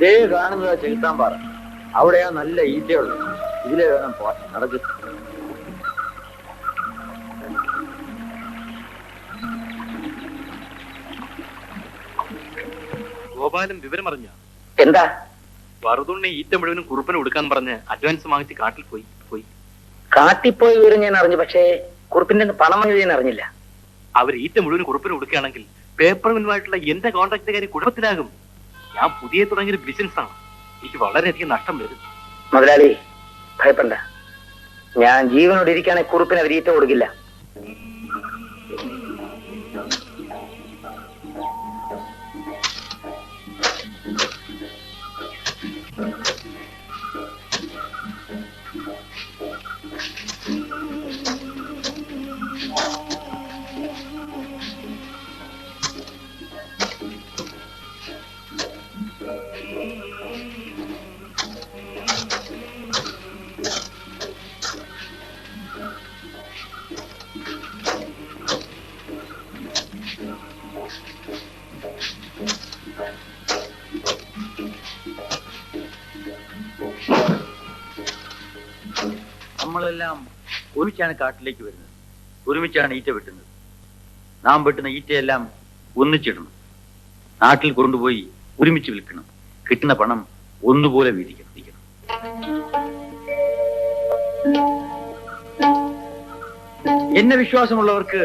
ദേ കാണുന്നതാ ചെലുത്താൻ പാറ. അവിടെയാ നല്ല ഈറ്റയുള്ളത്. ഇതിലെ വേണം പോവാൻ. നടക്ക്. ഗോപാലൻ വിവരം അറിഞ്ഞ? എന്താ? വറുതുണ്ണി ഈറ്റ മുഴുവനും കുറുപ്പന് കൊടുക്കാൻ പറഞ്ഞ് അഡ്വാൻസ് വാങ്ങിച്ച് കാട്ടിൽ പോയി. കാട്ടിപ്പോയി വിവരം ഞാൻ അറിഞ്ഞു, പക്ഷേ കുറുപ്പിന്റെ പണം വാങ്ങിയത് ഞാൻ അറിഞ്ഞില്ല. അവർ ഈറ്റ മുഴുവൻ കുറുപ്പന് കൊടുക്കുകയാണെങ്കിൽ പേപ്പർ മില്ലുമായിട്ടുള്ള എന്റെ കോൺട്രാക്ട് കാര്യം കുഴപ്പത്തിലാകും. ഞാൻ പുതിയ തുടങ്ങിയൊരു ബിസിനസ് ആണ്, എനിക്ക് വളരെയധികം നഷ്ടം വരും. മുതലാളി ഭയപ്പെടണ്ട, ഞാൻ ജീവനോട് ഇരിക്കുകയാണെങ്കിൽ കുറുപ്പിന് അവർ ഈറ്റ കൊടുക്കില്ല. നമ്മളെല്ലാം ഒരുമിച്ചാണ് കാട്ടിലേക്ക് വരുന്നത്, ഒരുമിച്ചാണ് ഈറ്റ വെട്ടുന്നത്. നാം വെട്ടുന്ന ഈറ്റയെല്ലാം ഒന്നിച്ചിടണം, നാട്ടിൽ കൊണ്ടുപോയി ഒരുമിച്ച് വിൽക്കണം. കിട്ടുന്ന പണം ഒന്നുപോലെ വീതിക്കണം. എന്നെ വിശ്വാസമുള്ളവർക്ക്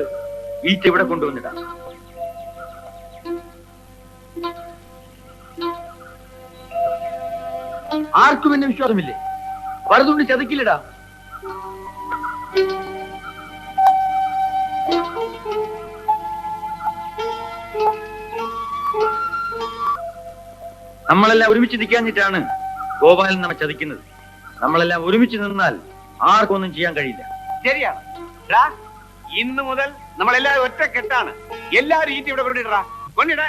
ഈറ്റ ഇവിടെ കൊണ്ടുവന്നിടാം. ആർക്കും എന്നെ വിശ്വാസമില്ലേ? വറുതുണ്ണി ചതിക്കില്ലടാ. നമ്മളെല്ലാം ഒരുമിച്ച് നിൽക്കാഞ്ഞിട്ടാണ് ഗോപാലൻ നമ്മെ ചതിക്കുന്നത്. നമ്മളെല്ലാം ഒരുമിച്ച് നിന്നാൽ ആർക്കൊന്നും ചെയ്യാൻ കഴിയില്ല. ശരിയാണ്. ഇന്ന് മുതൽ നമ്മളെല്ലാവരും ഒറ്റ കെട്ടാണ്. എല്ലാവരും ഈറ്റ ഇവിടെ കൊണ്ടിടാ. കൊണ്ടിട.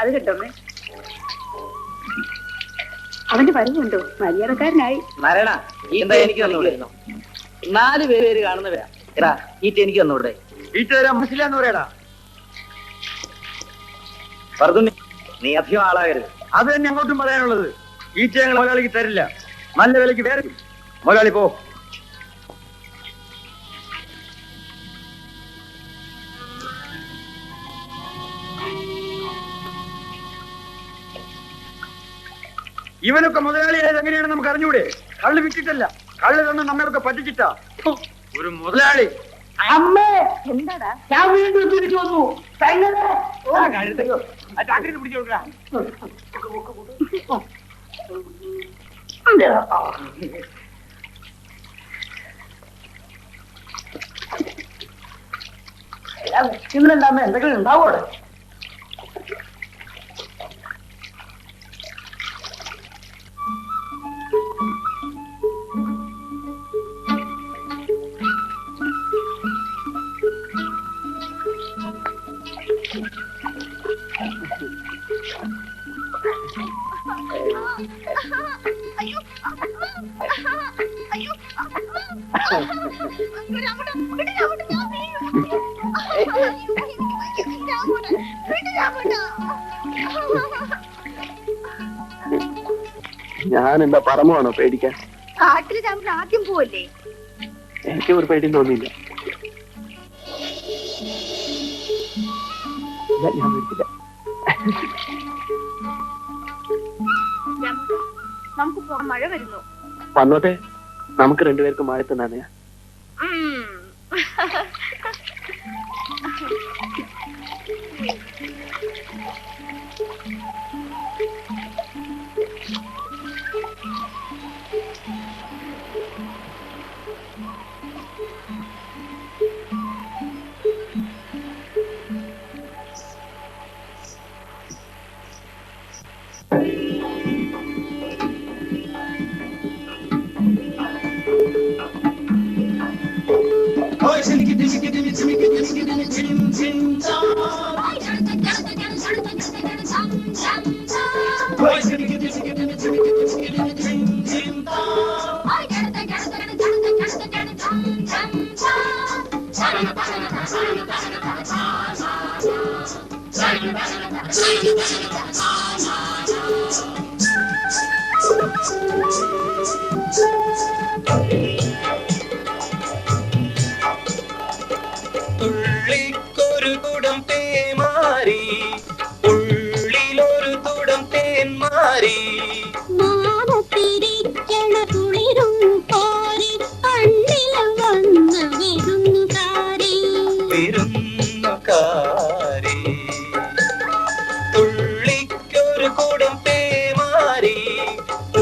അത് കിട്ടുമേ. അവന്റെ വരവുണ്ടോ? മര്യാദക്കാരനായി. നാരായണ, എന്താ എനിക്ക് തന്നൂടെ? 4 പേര് കാണുന്നവരാ. എടാ, ഈറ്റ എനിക്ക് തന്നൂടെ? ഈറ്റ തരാൻ മനസ്സിലാന്ന് പറയടാ. വറുതുണ്ണി, നീ അധികം ആളാകരുത്. അത് തന്നെ അങ്ങോട്ടും പറയാനുള്ളത്. ഈറ്റ ഞങ്ങൾ മുതലാളിക്ക് തരില്ല, നല്ല വിലക്ക് വേറെ. മുതലാളി പോ. ഇവനൊക്കെ മുതലാളിയായത് എങ്ങനെയാണ് നമുക്ക് അറിഞ്ഞൂടെ? കള്ള് വിറ്റിട്ടല്ല, കള്ളു തന്നെ നമ്മളൊക്കെ പറ്റിച്ചിട്ടാ ഒരു മുതലാളി. അമ്മേ എന്താടാ ഞാൻ വീണ്ടും തിരിച്ചു വന്നു. പെങ്ങളെ. ചാക്കിന് പിടിച്ചു കൊടുക്കടാ. ഇന്നുണ്ടാകുമ്പോ എന്തെങ്കിലും ഉണ്ടാവോടെ? ഞാൻ എന്താ പറമ്പാണോ പേടിക്കാൻ? കാട്ടില് ചാമ്പൽ ആദ്യം പോവല്ലേ? എനിക്ക് ഒരു പേടിയും തോന്നിയില്ല. ഞാൻ പേടിക്കില്ല. നമുക്ക് പോകാൻ, മഴ വരുന്നു. വന്നോട്ടെ, നമുക്ക് രണ്ടുപേർക്കും മഴ തന്നാണ്. ഉള്ളിക്കൊരു കുടം തേമാരി, ഉള്ളിലൊരു തുടം തേന്മാരി. മാനത്തിരിക്കണ തുളിരും കോരി കണ്ണിൽ വന്ന വിരുന്നുകാരി. വിരുന്നുകാരി. ഉള്ളിക്കൊരു കുടം തേമാരി,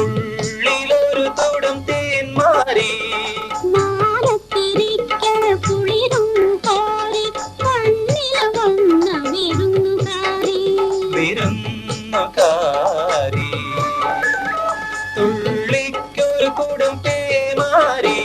ഉള്ളിലൊരു തുടം തേന്മാരി. മാനത്തിരിക്കണ തുളിരും കോരി കണ്ണിൽ വന്ന വിരുന്നുകാരി. വിരുന്നുകാരി. ഉള്ളിക്കൊരു കുടം തേമാരി.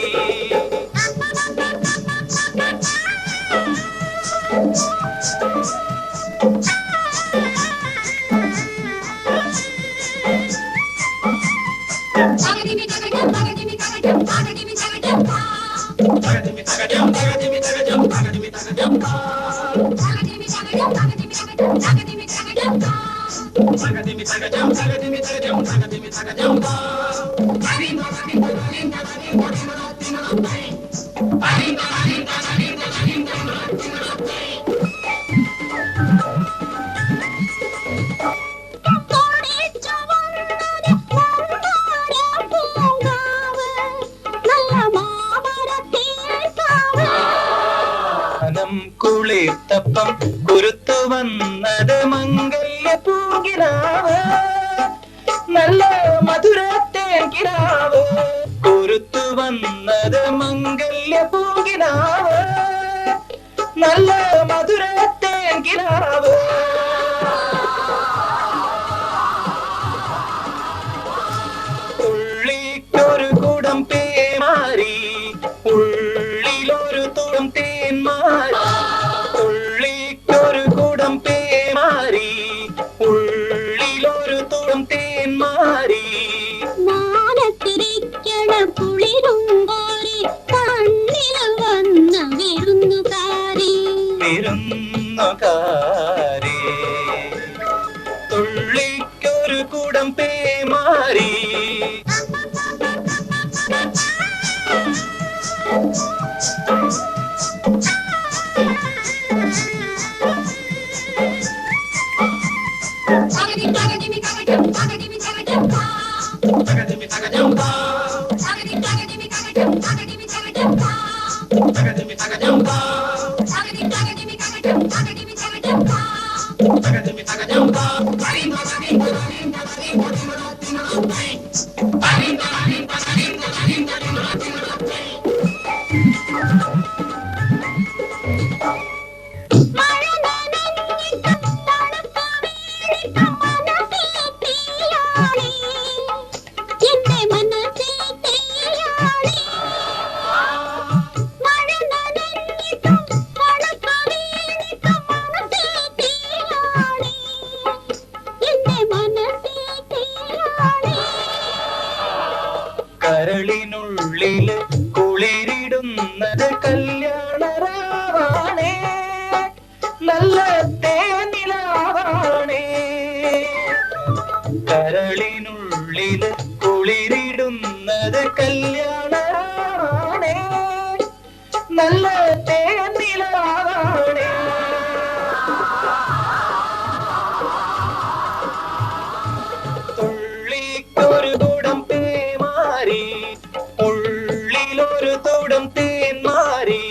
കുളിർത്തപ്പം കുരുത്തു വന്നത് മംഗല്യ പൂങ്കിനാവ്, നല്ല മധുരത്തേൻ കിനാവ്. കുരുത്തു വന്നത് മംഗല്യ പൂങ്കിനാവ്, നല്ല മധുരത്തേൻ കിനാവ്. ഉള്ളിക്കൊരു കുടം തേന്മാരി, ഉള്ളിലൊരു തുടം തേന്മാരി. ഉള്ളിക്കൊരു കുടം തേന്മാരി, ഉള്ളിലൊരു തുടം തേന്മാരി. മാനത്തിരിക്കണ കുളിരും കോരി കണ്ണിൽ വന്ന വിരുന്നുകാരി. വിരുന്നുകാരി. ഉള്ളിക്കൊരു കുടം തേന്മാരി. Tagadi കരളിനുള്ളില് കുളിരിടുന്നത് കല്യാണരാവാണേ, നല്ല തേനിലാവാണേ. കരളിനുള്ളില് കുളിരിടുന്നത് കല്യാണരാവാണേ, നല്ല തേനിലാവാണേ. തുള്ളിക്കൊരു കുടം പേമാരി, ഉള്ളിലൊരു തുടം തേന്മാരി.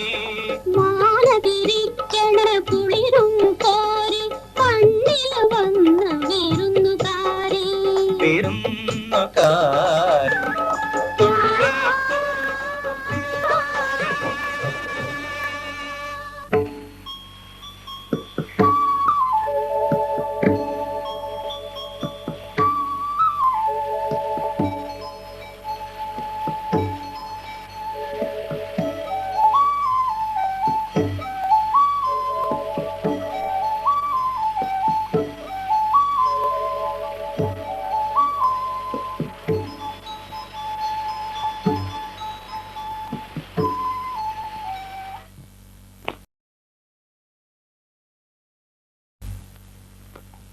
മാലതിരിക്കണ കുളിരും കോരി കണ്ണിൽ വന്ന വിരുന്നുകാരി. വിരുന്നുകാരി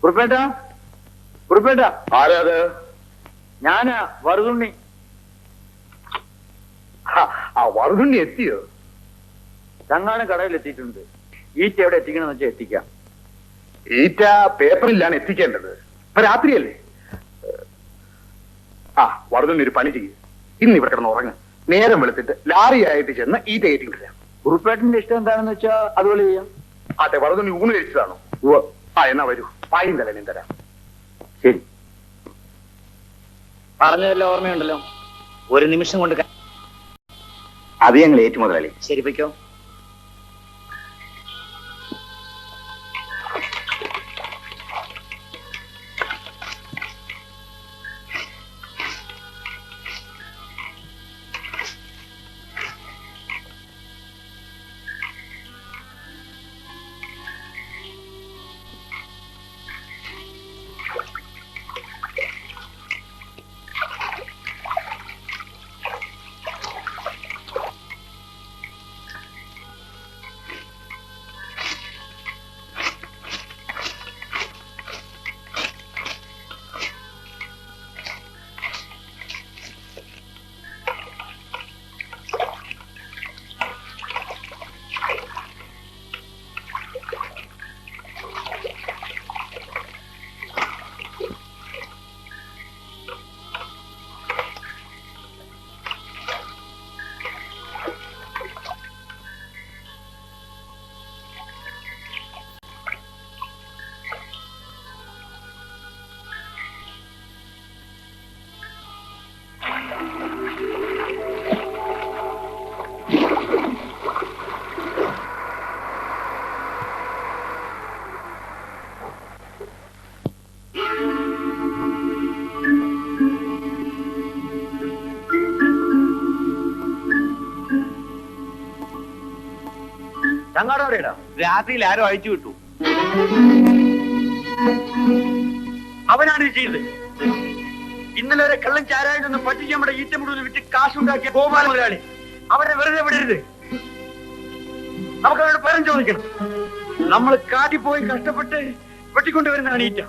കുറുപ്പേട്ട, കുറുപ്പേട്ട. ആരാത്? ഞാനാ വറുതുണ്ണി. ആ വറുതുണ്ണി എത്തിയോ? ചങ്ങാട് കടയിൽ എത്തിയിട്ടുണ്ട്. ഈറ്റ എവിടെ എത്തിക്കണമെന്ന് വെച്ചാൽ എത്തിക്കാം. ഈറ്റ പേപ്പറിലാണ് എത്തിക്കേണ്ടത്. ഇപ്പൊ രാത്രിയല്ലേ? ആ വറുതുണ്ണി ഒരു പണി ചെയ്യും. ഇന്ന് ഇവിടെ കിടന്ന് ഉറങ്ങ. നേരം വെളുത്തിട്ട് ലാറിയായിട്ട് ചെന്ന് ഈറ്റ കയറ്റിട്ടില്ല. കുറുപ്പേട്ടന്റെ ഇഷ്ടം എന്താണെന്ന് വെച്ചാൽ അതുപോലെ ചെയ്യാം. അതെ, വറുതുണ്ണി ഊണ് കഴിച്ചതാണോ? ആ എന്നാ വരൂ, പായും തലേനും തരാം. ശരി. പറഞ്ഞതല്ലോ ഓർമ്മയുണ്ടല്ലോ. ഒരു നിമിഷം കൊണ്ട് അത് ഞങ്ങൾ ഏറ്റു മുതലാളി. ശരി, പൊയ്ക്കോ. ചങ്ങാട് എവിടെയാ? രാത്രിയിൽ ആരോ അഴിച്ചു വിട്ടു. അവനാണ് ഇത് ചെയ്തത്. ഇന്നലെ വരെ കള്ളൻ ചാരായിൽ നിന്ന് പറ്റിച്ച് നമ്മുടെ ഈറ്റ മുഴുവൻ വിറ്റ് കാശുണ്ടാക്കിയ ഗോപാല മുതലാളി. അവരെ വെറുതെ വിടരുത്. നമുക്ക് അവരുടെ പേരും ചോദിക്കണം. നമ്മൾ കാട്ടിൽ പോയി കഷ്ടപ്പെട്ട് വെട്ടിക്കൊണ്ടുവരുന്നതാണ് ഈറ്റ.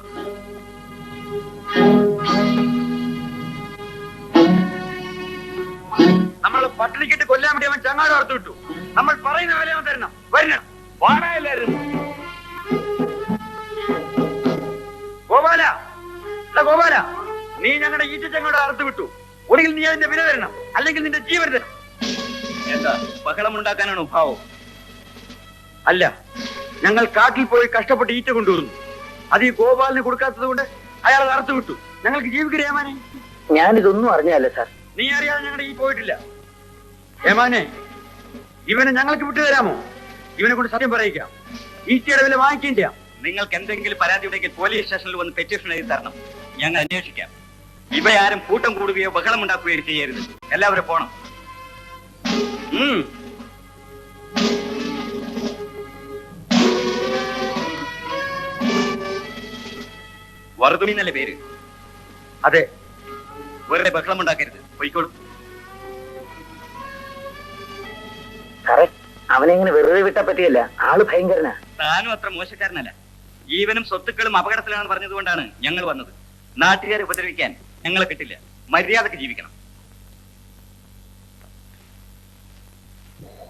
നമ്മൾ പട്ടിണിക്കിട്ട് കൊല്ലാൻ വേണ്ടി അവൻ ചങ്ങാട് ഓർത്തു വിട്ടു. നമ്മൾ പറയുന്ന വില അവൻ തരണം. വരണം, വാടായല്ലായിരുന്നു. ഗോപാല, ഗോപാല, നീ ഞങ്ങളുടെ ഈറ്റ ചങ്ങാട് അറുത്തു വിട്ടു. ഒടുവിൽ നീ അതിന്റെ വില തരണം, അല്ലെങ്കിൽ നിന്റെ ജീവൻ തരണം. എന്താ ബഹളമുണ്ടാക്കാനാണോ ഭാവം? അല്ല, ഞങ്ങൾ കാട്ടിൽ പോയി കഷ്ടപ്പെട്ട് ഈറ്റ കൊണ്ടുവരുന്നു. അത് ഈ ഗോപാലിന് കൊടുക്കാത്തത് കൊണ്ട് അയാൾ നടത്തു വിട്ടു. ഞങ്ങൾക്ക് ജീവിക്കരുത് ഏമാനെ. ഞാനിതൊന്നും അറിഞ്ഞല്ല സാർ. നീ അറിയാതെ ഞങ്ങളുടെ ഈ പോയിട്ടില്ല. ഏമാനെ, ഇവനെ ഞങ്ങൾക്ക് വിട്ടു തരാമോ? ഇവനെ കൊണ്ട് സത്യം പറയിക്കാം. ഈറ്റയുടെ വില വാങ്ങിക്കുകയും ചെയ്യാം. നിങ്ങൾക്ക് എന്തെങ്കിലും പരാതി ഉണ്ടെങ്കിൽ പോലീസ് സ്റ്റേഷനിൽ വന്ന് പെറ്റീഷൻ എഴുതി തരണം. ഞങ്ങൾ അന്വേഷിക്കാം. ഇവയാരും കൂട്ടം കൂടുകയോ ബഹളമുണ്ടാക്കുകയോ ചെയ്യരുത്. എല്ലാവരും പോണം. വറുതുമീന്നല്ലേ പേര്? അതെ. വെറുതെ ബഹളമുണ്ടാക്കരുത്. പോയിക്കോളൂ. സാറേ, അവനെ ഇങ്ങനെ വെറുതെ വിട്ടാ പറ്റിയല്ല. ആള് ഭയങ്കരനാ. താനും അത്ര മോശക്കാരനല്ല. ജീവനും സ്വത്തുക്കളും അപകടത്തിലാണെന്ന് പറഞ്ഞതുകൊണ്ടാണ് ഞങ്ങൾ വന്നത്. നാട്ടുകാരെ ഉപദ്രവിക്കാൻ ഞങ്ങളെ കിട്ടില്ല. മര്യാദക്ക് ജീവിക്കണം.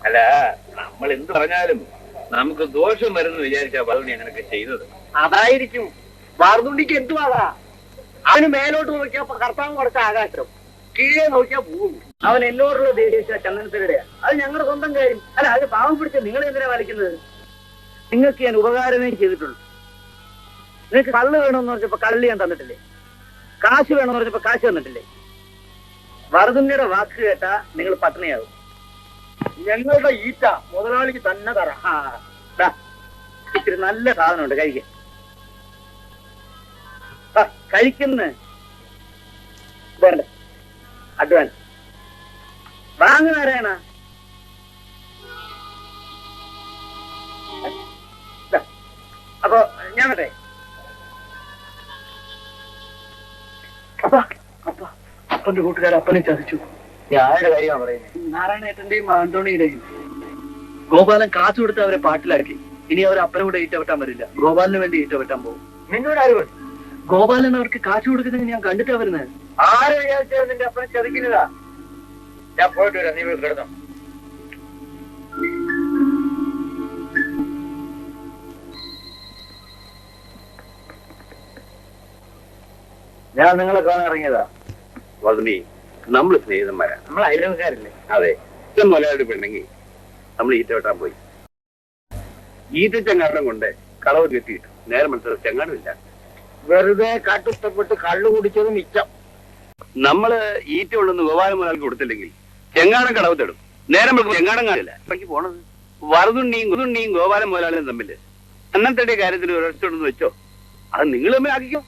അല്ല, നമ്മൾ എന്ത് പറഞ്ഞാലും നമുക്ക് ദോഷം വരുന്നു വിചാരിച്ചാ വറുതുണി അങ്ങനെയൊക്കെ ചെയ്തത്. അതായിരിക്കും. വാർന്നുണ്ടിക്ക് എന്തുവാകാ? അവന് മേലോട്ട് നോക്കിയാ കർത്താവ് കൊടുത്ത ആകാശം, കീഴേ നോക്കിയാ ഭൂമി. അവൻ എന്നോടുള്ള ദേശീയ ചന്ദനത്തിലൂടെയാ. അത് ഞങ്ങളുടെ സ്വന്തം കാര്യം. അല്ല, അത് പാവം പിടിച്ച് നിങ്ങൾ എന്തിനാ വലിക്കുന്നത്? നിങ്ങൾക്ക് ഞാൻ ഉപകാരമേ ചെയ്തിട്ടുള്ളൂ. നിങ്ങൾക്ക് കള്ള് വേണമെന്ന് പറഞ്ഞപ്പോ കള്ള് ഞാൻ തന്നിട്ടില്ലേ? കാശ് വേണമെന്ന് പറഞ്ഞപ്പോ കാശ് തന്നിട്ടില്ലേ? വറുതുണ്ണിയുടെ വാക്ക് കേട്ടാ നിങ്ങൾ പട്ടിണിയാകും. ഞങ്ങളുടെ ഈറ്റ മുതലാളിക്ക് തന്നെ തരാം. ഇത്തിരി നല്ല സാധനമുണ്ട്, കഴിക്കാൻ. കഴിക്കുന്ന വേണ്ട, അഡ്വാൻസ് വാങ്ങുന്നവരാണ്. അപ്പൊ ഞാൻ വേണ്ടേ? അപ്പന്റെ കൂട്ടുകാർ അപ്പനെ ചതിച്ചു. ആരുടെ കാര്യമാണ് പറയുന്നത്? നാരായണേട്ടന്റെയും ആന്റോണിയുടെയും. ഗോപാലൻ കാശ് കൊടുത്ത് അവരെ പാട്ടിലാക്കി. ഇനി അവർ അപ്പനെ കൂടെ ഈറ്റ വെട്ടാൻ വരില്ല. ഗോപാലിന് വേണ്ടി ഈറ്റ വെട്ടാൻ പോകും. നിന്നോട് ആര് പറഞ്ഞു? ഗോപാലൻ അവർക്ക് കാശ് കൊടുക്കുന്നത് ഞാൻ കണ്ടിട്ടാ വരുന്നത്. ആരെ വിചാരിച്ചാൽ നിന്റെ അപ്പനെ ചതിക്കുന്നതാ? ഞാൻ പോയിട്ട് വരാം. നീ കിടന്നോ. ഞാൻ നിങ്ങളെ കാണാൻ ഇറങ്ങിയതാ. വറുതുണി, നമ്മൾ സ്നേഹിതന്മാരാ. നമ്മൾ അയൽവക്കാരല്ലേ? അതെ. മുതലാളി പെണ്ണെങ്കിൽ നമ്മൾ ഈറ്റ വെട്ടാൻ പോയി. ഈറ്റ ചെങ്ങാടം കൊണ്ട് കളവ് കെട്ടിയിട്ടു. നേരെ മനസ്സിലായി ചെങ്ങാടുമില്ല. വെറുതെ കാട്ടുഷ്ടപ്പെട്ട് കള്ളു കുടിച്ചത് മിച്ചം. നമ്മള് ഈറ്റ ഉള്ളെന്ന് ഗോപാലൻ മുതലാളിക്ക് കൊടുത്തില്ലെങ്കിൽ ചെങ്ങാടം കടവ് തേടും. നേരം ചെങ്ങാടം കാണില്ല. ഇടയ്ക്ക് പോണത് വറുതുണ്ണിയും ഗോപാലൻ മുതലാളിയും തമ്മില് അന്നത്തെ കാര്യത്തിൽ ഒരടുത്തുണ്ടെന്ന് വെച്ചോ, അത് നിങ്ങൾ തമ്മിൽ ആക്കിക്കോ.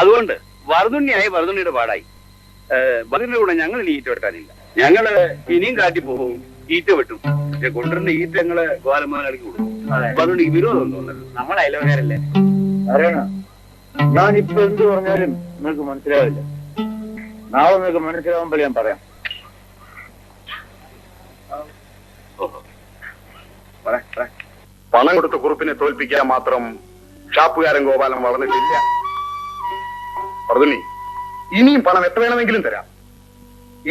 അതുകൊണ്ട് വറുതുണ്ണിയായി വറുതുണ്ണിയുടെ പാടായി. വറുതുണ്ണിയുടെ കൂടെ ഞങ്ങൾ ഇനി ഈറ്റ വെട്ടാനില്ല. ഞങ്ങള് ഇനിയും കാട്ടി പോകും, ഈറ്റ വെട്ടും. പക്ഷെ കൊണ്ടുവരുന്ന ഈറ്റ ഞങ്ങള് ഗോപാലൻ മുതലാളിക്ക് കൊടുക്കും. വറുതുണ്ണിക്ക് വിരോധം തോന്നുന്നത്. നമ്മൾ അയൽവക്കാരല്ലേ? അറിയണം, ഞാനിപ്പോ എന്ത് പറഞ്ഞാലും നിങ്ങൾക്ക് മനസ്സിലാവില്ല. നാളെ നിങ്ങൾക്ക് മനസ്സിലാവുമ്പോൾ ഞാൻ പറയാം. പണം കൊടുത്ത കുറുപ്പിനെ തോൽപ്പിക്കാൻ മാത്രം ഷാപ്പുകാരൻ ഗോപാലൻ വളർന്നിട്ടില്ല. വറുതുണി, ഇനിയും പണം എത്ര വേണമെങ്കിലും തരാം.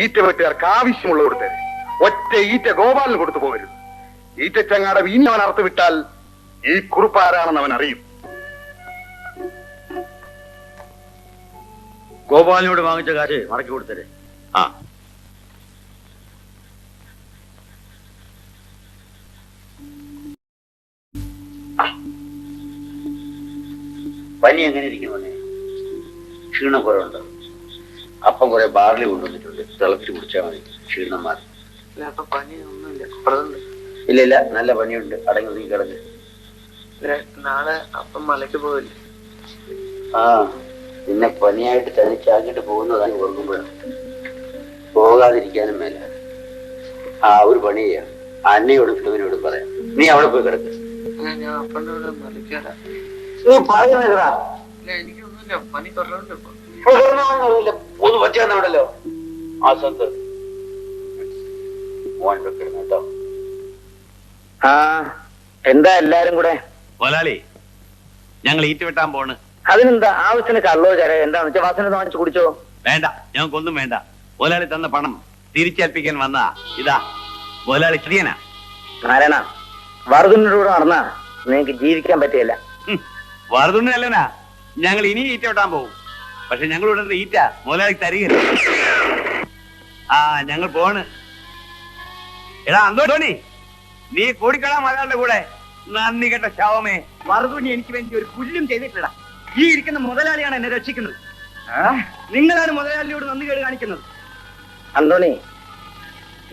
ഈറ്റ വെട്ടുകാർക്ക് ആവശ്യമുള്ള കൊടുത്തേ. ഒറ്റ ഈറ്റ ഗോപാലിന് കൊടുത്തു പോകരുത്. ഈറ്റ ചങ്ങാടം ഇനി അവൻ അറുത്ത് വിട്ടാൽ ഈ കുറുപ്പ് ആരാണെന്ന് അവൻ അറിയും. ഗോപാലിനോട് വാങ്ങിച്ച കാശ് മടക്കി കൊടുത്തരെ. ആ, പനി എങ്ങനെ ഇരിക്കുന്നു? ക്ഷീണം കുറെ ഉണ്ട്. അപ്പം കുറെ ബാർലി കൊണ്ടുവന്നിട്ടുണ്ട്. തിളപ്പിച്ച് കുടിച്ചാൽ മതി, ക്ഷീണം മാറി. പനി ഒന്നുമില്ല. ഇല്ല ഇല്ല, നല്ല പനിയുണ്ട്. അടങ്ങി ഒതുങ്ങി കിടക്ക്. നാളെ അപ്പം മലയ്ക്ക് പോവില്ലേ? ആ, നിന്നെ പനിയായിട്ട് തനിച്ചാക്കിട്ട് പോകുന്നതാണ് ഓർക്കുമ്പോഴാണ്. പോകാതിരിക്കാനും മേല. ആ, ഒരു പണി ചെയ്യാം. അന്നയോടും ഫിലിമിനോടും പറയാം. നീ അവിടെ പോയി കിടക്ക്. ഞാൻ അപ്പൻ്റെ കൂടെ മലയ്ക്കാരാ. എനിക്കൊന്നുമില്ല, പനി കുറവുണ്ട്. ഒന്ന് പറ്റാന്നവിടല്ലോ. ആ സ്വന്തം മോൻ വെക്കണം കേട്ടോ. ആ, എന്താ എല്ലാരും കൂടെ? മുതലാളി, ഞങ്ങൾ ഈറ്റ വെട്ടാൻ പോണ്. അതിനെന്താ ആവശ്യത്തിന് കള്ളോ ചര എന്താന്ന് വെച്ചാൽ വാസന വാങ്ങിച്ചു കുടിച്ചോ. വേണ്ട, ഞങ്ങൾക്കൊന്നും വേണ്ട. മുതലാളി തന്ന പണം തിരിച്ചേൽപ്പിക്കാൻ വന്നാ. ഇതാ മുതലാളി ശ്രീയനാ. നാരായണ, വറുതുണ്ണിയുടെ കൂടെ നടന്നാ നിനക്ക് ജീവിക്കാൻ പറ്റിയല്ല. വറുതുണ്ണി അല്ലനാ, ഞങ്ങൾ ഇനി ഈറ്റ വെട്ടാൻ പോകും. പക്ഷെ ഞങ്ങൾ ഇവിടെ ഈറ്റ മുതലാളി തരികയില്ല. ആ, ഞങ്ങൾ പോണ്. എടാ അന്തോണി, നീ കൂടിക്കളാ മകളുടെ കൂടെ. നന്ദി കേട്ട ശവമേ. വറുതുണി എനിക്ക് വേണ്ടി ഒരു പുല്ലും ചെയ്തിട്ടില്ല. ഈ ഇരിക്കുന്ന മുതലാളിയാണ് എന്നെ രക്ഷിക്കുന്നത്. നിങ്ങളാണ് മുതലാളിയോട് നന്ദി കേട് കാണിക്കുന്നത്. അന്തോണി,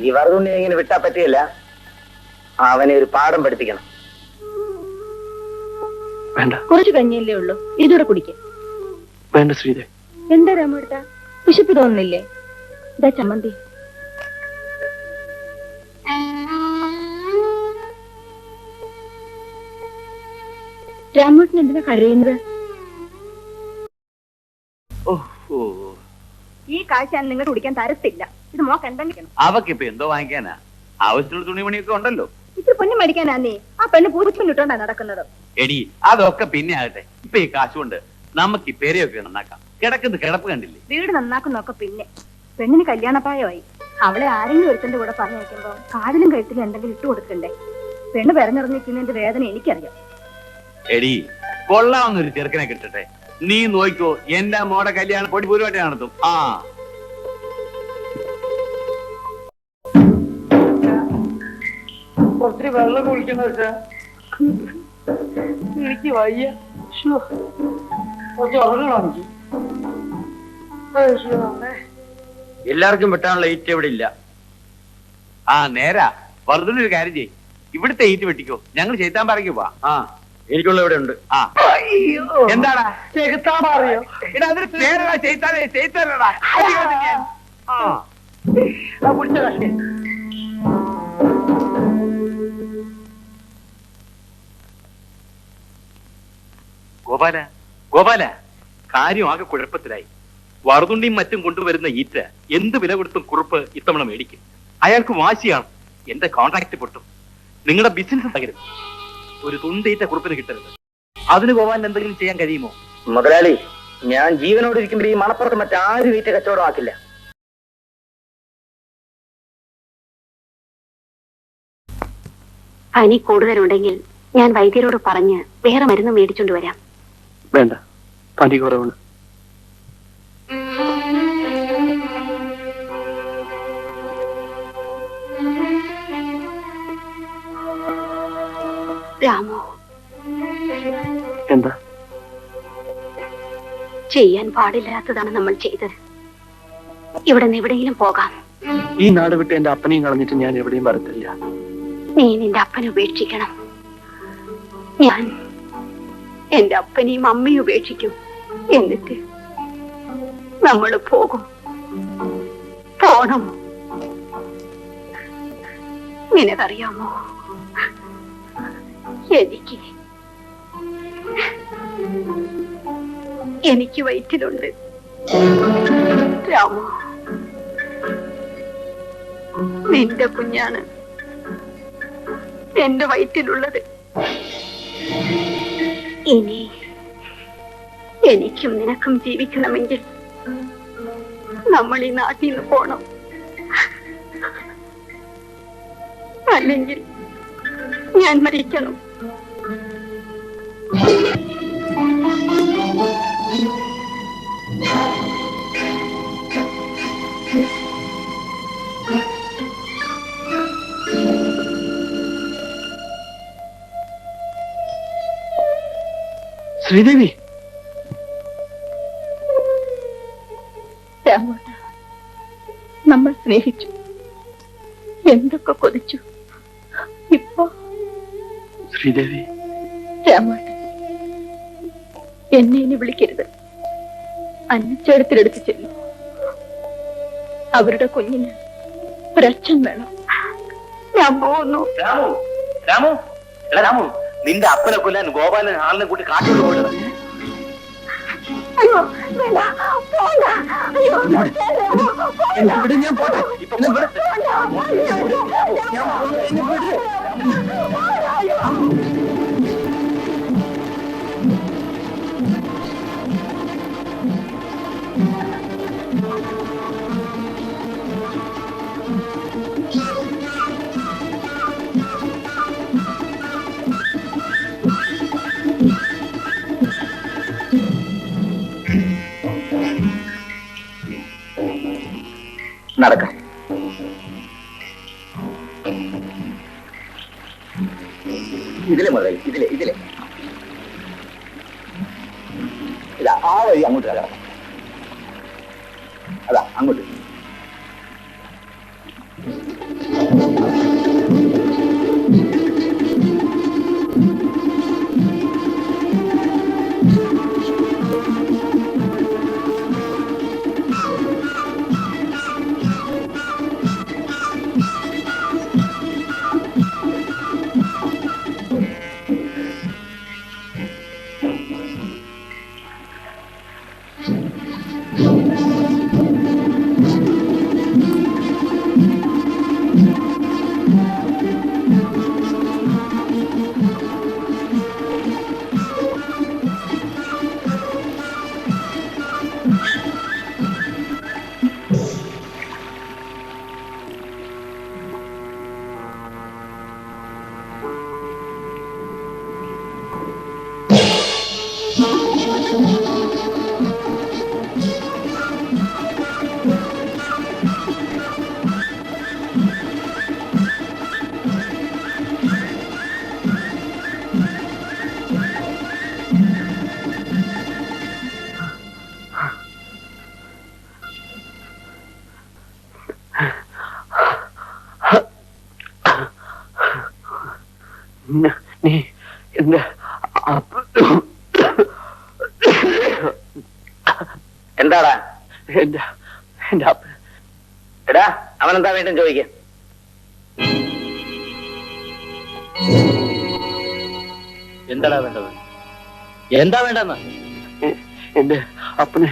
ഈ വറുതുണ്ണി ഇങ്ങനെ വിട്ടാ പറ്റിയല്ല. അവനെ ഒരു പാഠം പഠിപ്പിക്കണം. വേണ്ട, കുറച്ച് കഞ്ഞിയല്ലേ ഉള്ളൂ, ഇതൂടെ കുടിക്കാം. വേണ്ട ശ്രീദേവി. എന്താ രാമേട്ട, വിശപ്പ് തോന്നുന്നില്ലേ? ഇതാ ചമ്മന്തി. രാമേട്ടൻ എന്തിനാ കരയുന്നത്? ഈ കാഴ്ച നിങ്ങൾ കുടിക്കാൻ തരത്തില്ല. ഇത് മോക്ക് എന്തെങ്കിലും. അവക്കിപ്പോ എന്തോ വാങ്ങിക്കാനാ? ആവശ്യമുള്ള തുണിമണിയൊക്കെ ഉണ്ടല്ലോ. ഇത് പൊന്നു മേടിക്കാനാ നീ ആ പെണ്ണ് പൂച്ചപ്പിന്നിട്ടോണ്ടാ നടക്കുന്നത്. എടി, അതൊക്കെ പിന്നെ ആകട്ടെ. ഇപ്പൊ ഈ കാശുകൊണ്ട് നമുക്ക് ഈ പെരയൊക്കെ നന്നാക്കാം. കിടക്കുന്ന കിടപ്പ് കണ്ടില്ലേ? വീട് നന്നാക്കുന്നൊക്കെ പിന്നെ. പെണ്ണിന് കല്യാണപ്രായമായി. അവളെ ആരെങ്കിലും ഒരുത്തന്റെ കൂടെ പറഞ്ഞു വയ്ക്കുമ്പോ കാതിലും കഴുത്തിലും എന്തെങ്കിലും ഇട്ട് കൊടുക്കണ്ടേ? പെണ്ണ് പെരഞ്ഞിറങ്ങിക്കുന്നതിന്റെ വേദന എനിക്കറിയാം. എടി, കൊള്ളാവുന്നൊരു ചെറുക്കനെ കിട്ടട്ടെ. നീ നോക്കോ, എന്റെ മോടെ കല്യാണം പൊടി പൂരുമായിട്ട് നടത്തും. ആ ഒത്തിരി വെള്ളം കുളിക്കണ എനിക്ക് വയ്യ. കുറച്ച് ഉറങ്ങണം എനിക്ക്. എല്ലാവർക്കും വെട്ടാനുള്ള ഈറ്റ് ഇവിടെ ഇല്ല. ആ നേരാ. വെറുതെ ഒരു കാര്യം ചെയ്യ്, ഇവിടുത്തെ ഈറ്റ് വെട്ടിക്കോ. ഞങ്ങൾ ചെയ്താൻ പറയ്ക്ക് പോവാ. ആ, എനിക്കുള്ള ഇവിടെ ഉണ്ട്. ആ, എന്താടാ ചെകുത്താറിയോ? എടാ, അതിന് പേരടാ ചെയ്താലേ. ചെയ്താലടാ കുടിച്ച കഷ്ടി. ഗോപാല, കാര്യം ആകെ കുഴപ്പത്തിലായി. വറുതുണ്ടിയും മറ്റും കൊണ്ടുവരുന്ന ഈറ്റ എന്ത് വില കൊടുത്തും കുറുപ്പ് ഇത്തവണ മേടിക്കും. അയാൾക്ക് വാശിയാണ്. എന്റെ കോൺട്രാക്ട് പൊട്ടും. നിങ്ങളുടെ ബിസിനസ് തകരും. ഒരു തുണ്ടീറ്റ കുറുപ്പിന് കിട്ടരുത്. അതിന് ഗോപാലിന് എന്തെങ്കിലും ചെയ്യാൻ കഴിയുമോ? മുതലാളി, ഞാൻ ജീവനോട് ഇരിക്കുമ്പോൾ ഈ മണപ്പുറത്ത് മറ്റാരും വീറ്റ കച്ചവടം ആക്കില്ല. പനി കൂടുതലുണ്ടെങ്കിൽ ഞാൻ വൈദ്യരോട് പറഞ്ഞ് വേറെ മരുന്ന് മേടിച്ചോണ്ട് വരാം. വേണ്ട, പനി കുറവാണ്. രാമു, എന്താ? ചെയ്യാൻ പാടില്ലാത്തതാണ് നമ്മൾ ചെയ്തത്. ഇവിടെ നിന്ന് എവിടെയെങ്കിലും പോകാം. ഈ നാട് വിട്ട് എന്റെ അപ്പനെയും കളഞ്ഞിട്ട് ഞാൻ എവിടെയും വരത്തില്ല. നീ നിന്റെ അപ്പനെ ഉപേക്ഷിക്കണം. ഞാൻ എന്റെ അപ്പനെയും അമ്മയും ഉപേക്ഷിക്കും. എന്നിട്ട് നമ്മൾ പോകും. പോണം. നിനക്കറിയാമോ, എനിക്ക് വയറ്റിലുണ്ട്. രാമു, നിന്റെ കുഞ്ഞാണ് എന്റെ വയറ്റിലുള്ളത്. ഇനി എനിക്കും നിനക്കും ജീവിക്കണമെങ്കിൽ നമ്മൾ ഈ നാട്ടിൽ നിന്ന് പോണം. അല്ലെങ്കിൽ ഞാൻ മരിക്കണം. ശ്രീദേവി, രാമോട്ട, നമ്മൾ സ്നേഹിച്ചു, എന്തൊക്കെ കൊതിച്ചു. ഇപ്പോ ശ്രീദേവി, രാമോട്ട, എന്നെ ഇനി വിളിക്കരുത്. അന്നച്ചേടത്തിലെടുത്ത് ചെല്ലും. അവരുടെ കുഞ്ഞിന് ഒരച്ഛൻ വേണം. ഞാൻ പോകുന്നു. രാമു, രാമു, എടാ രാമു, നിന്റെ അപ്പനെ കൊല്ലാൻ ഗോപാലൻ ആളിനെ കൂട്ടി കാട്ടിട്ട് പോയത്. അയ്യോ, വേണ്ട, പോണ്ട. അയ്യോ, ഇവിടെ ഞാൻ പോട്ടെ. നടക്കാം. ഇതിലെ മുതൽ ഇതിലെ ഇതിലെ ഇതാ ആ വഴി അങ്ങോട്ട് കയറാം. അതാ അങ്ങോട്ട്. നീ എന്റെ എന്താടാ? എന്റെ അപ്പ എടാ അവനെന്താ വീണ്ടും ചോദിക്ക? എന്താടാ വേണ്ടത്? എന്താ വേണ്ടെന്ന്? എന്റെ അപ്പനെ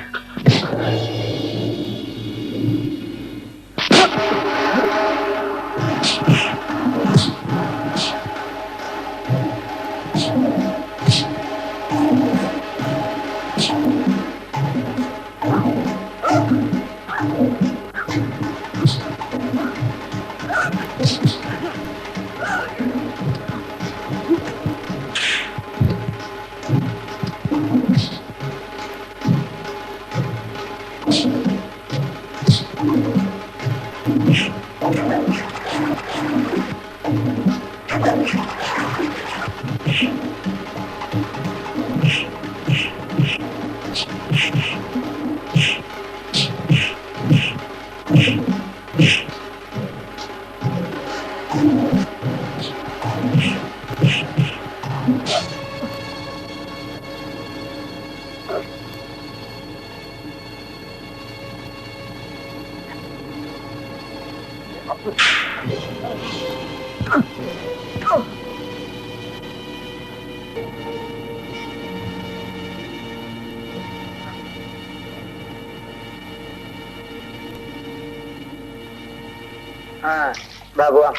ബാബുവാ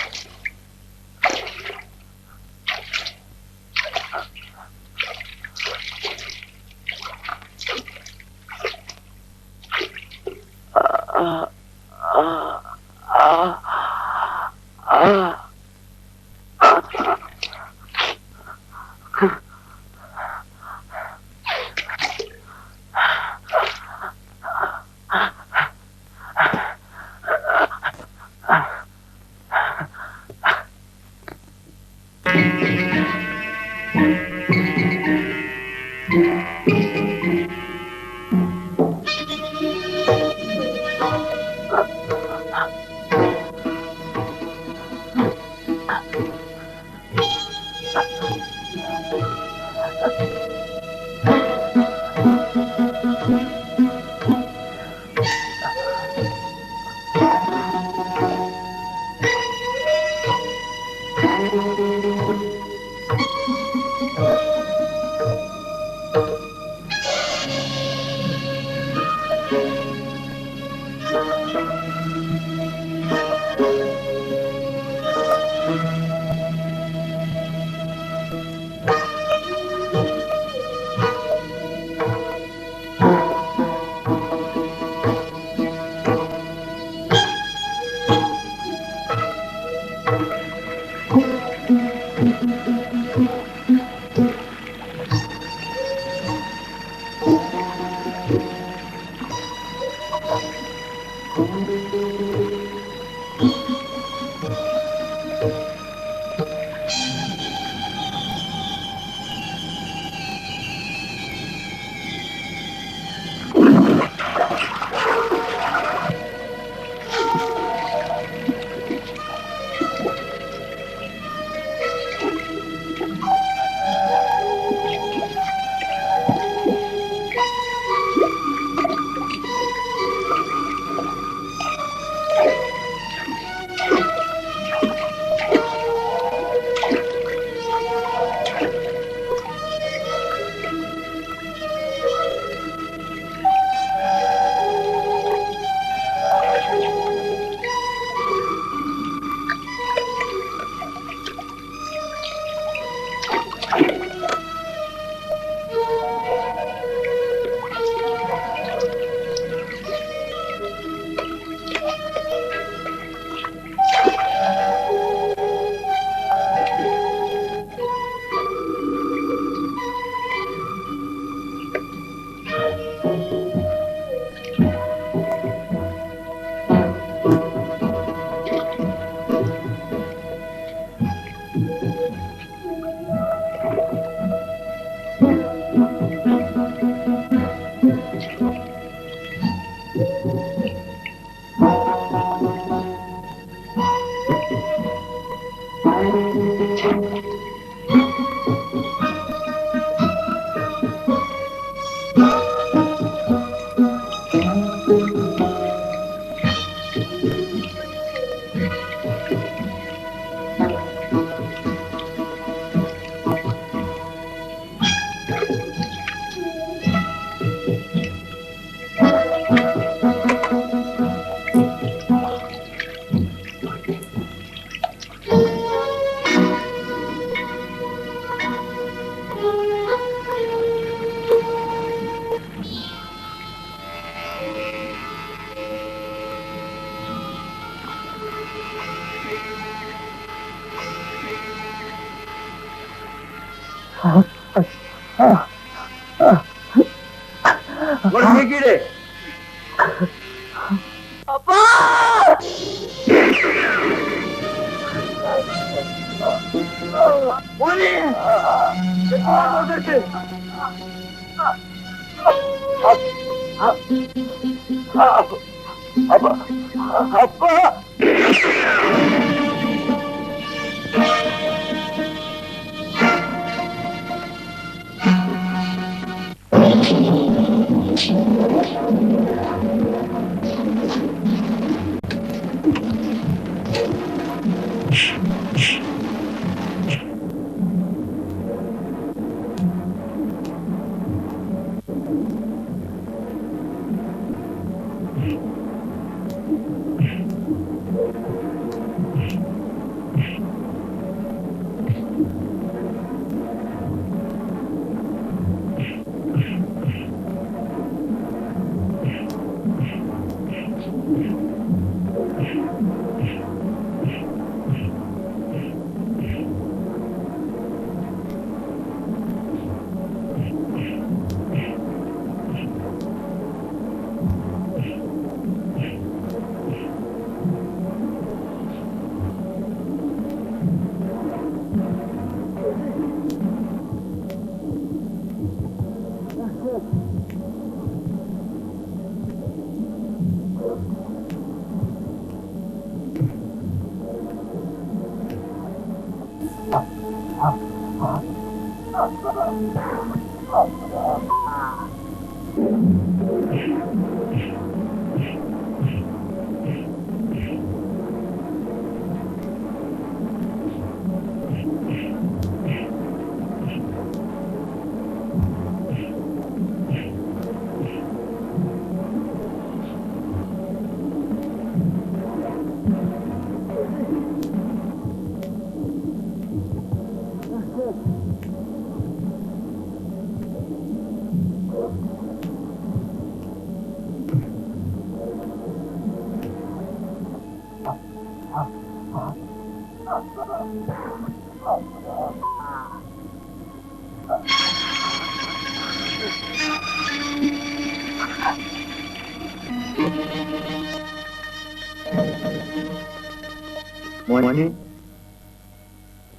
മോനെ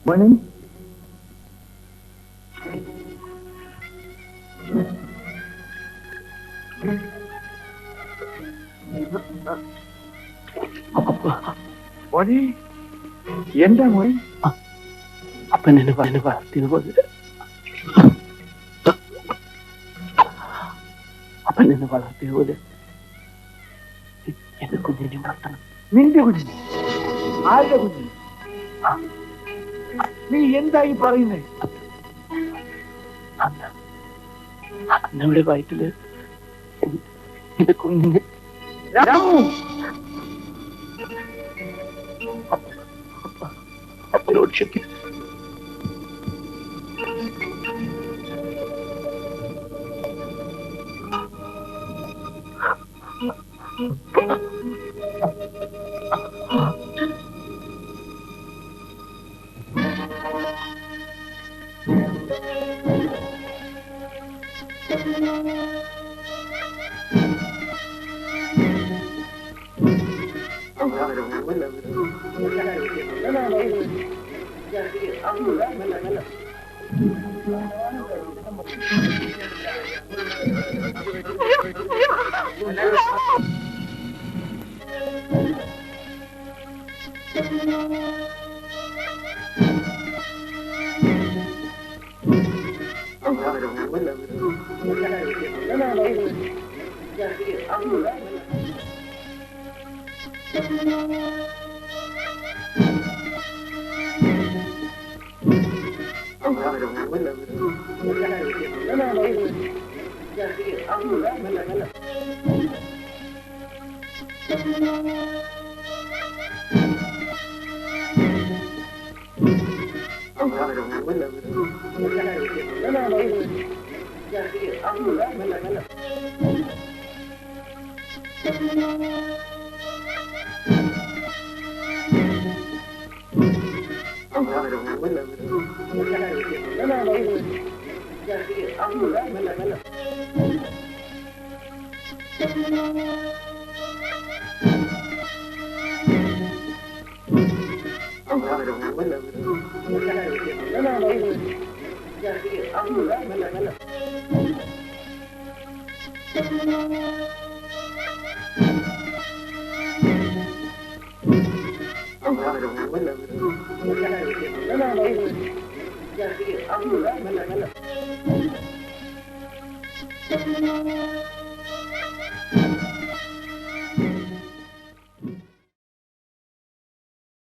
മോനെ മോനെ എന്താ മോനെ അപ്പൻ എന്നെ വളർത്തിയതുപോലെ അപ്പൻ എന്നെ വളർത്തിയതുപോലെ എന്റെ കുഞ്ഞിനെ വളർത്തണം. നിന്റെ കുഞ്ഞിനെ? ആരുടെ കുഞ്ഞിനെ? നീ എന്തായി പറയുന്നേ? അന്നവിടെ വയറ്റില് എന്റെ കുഞ്ഞിനെ അപ്പനോട് ക്ഷമിക്കും. Thank you.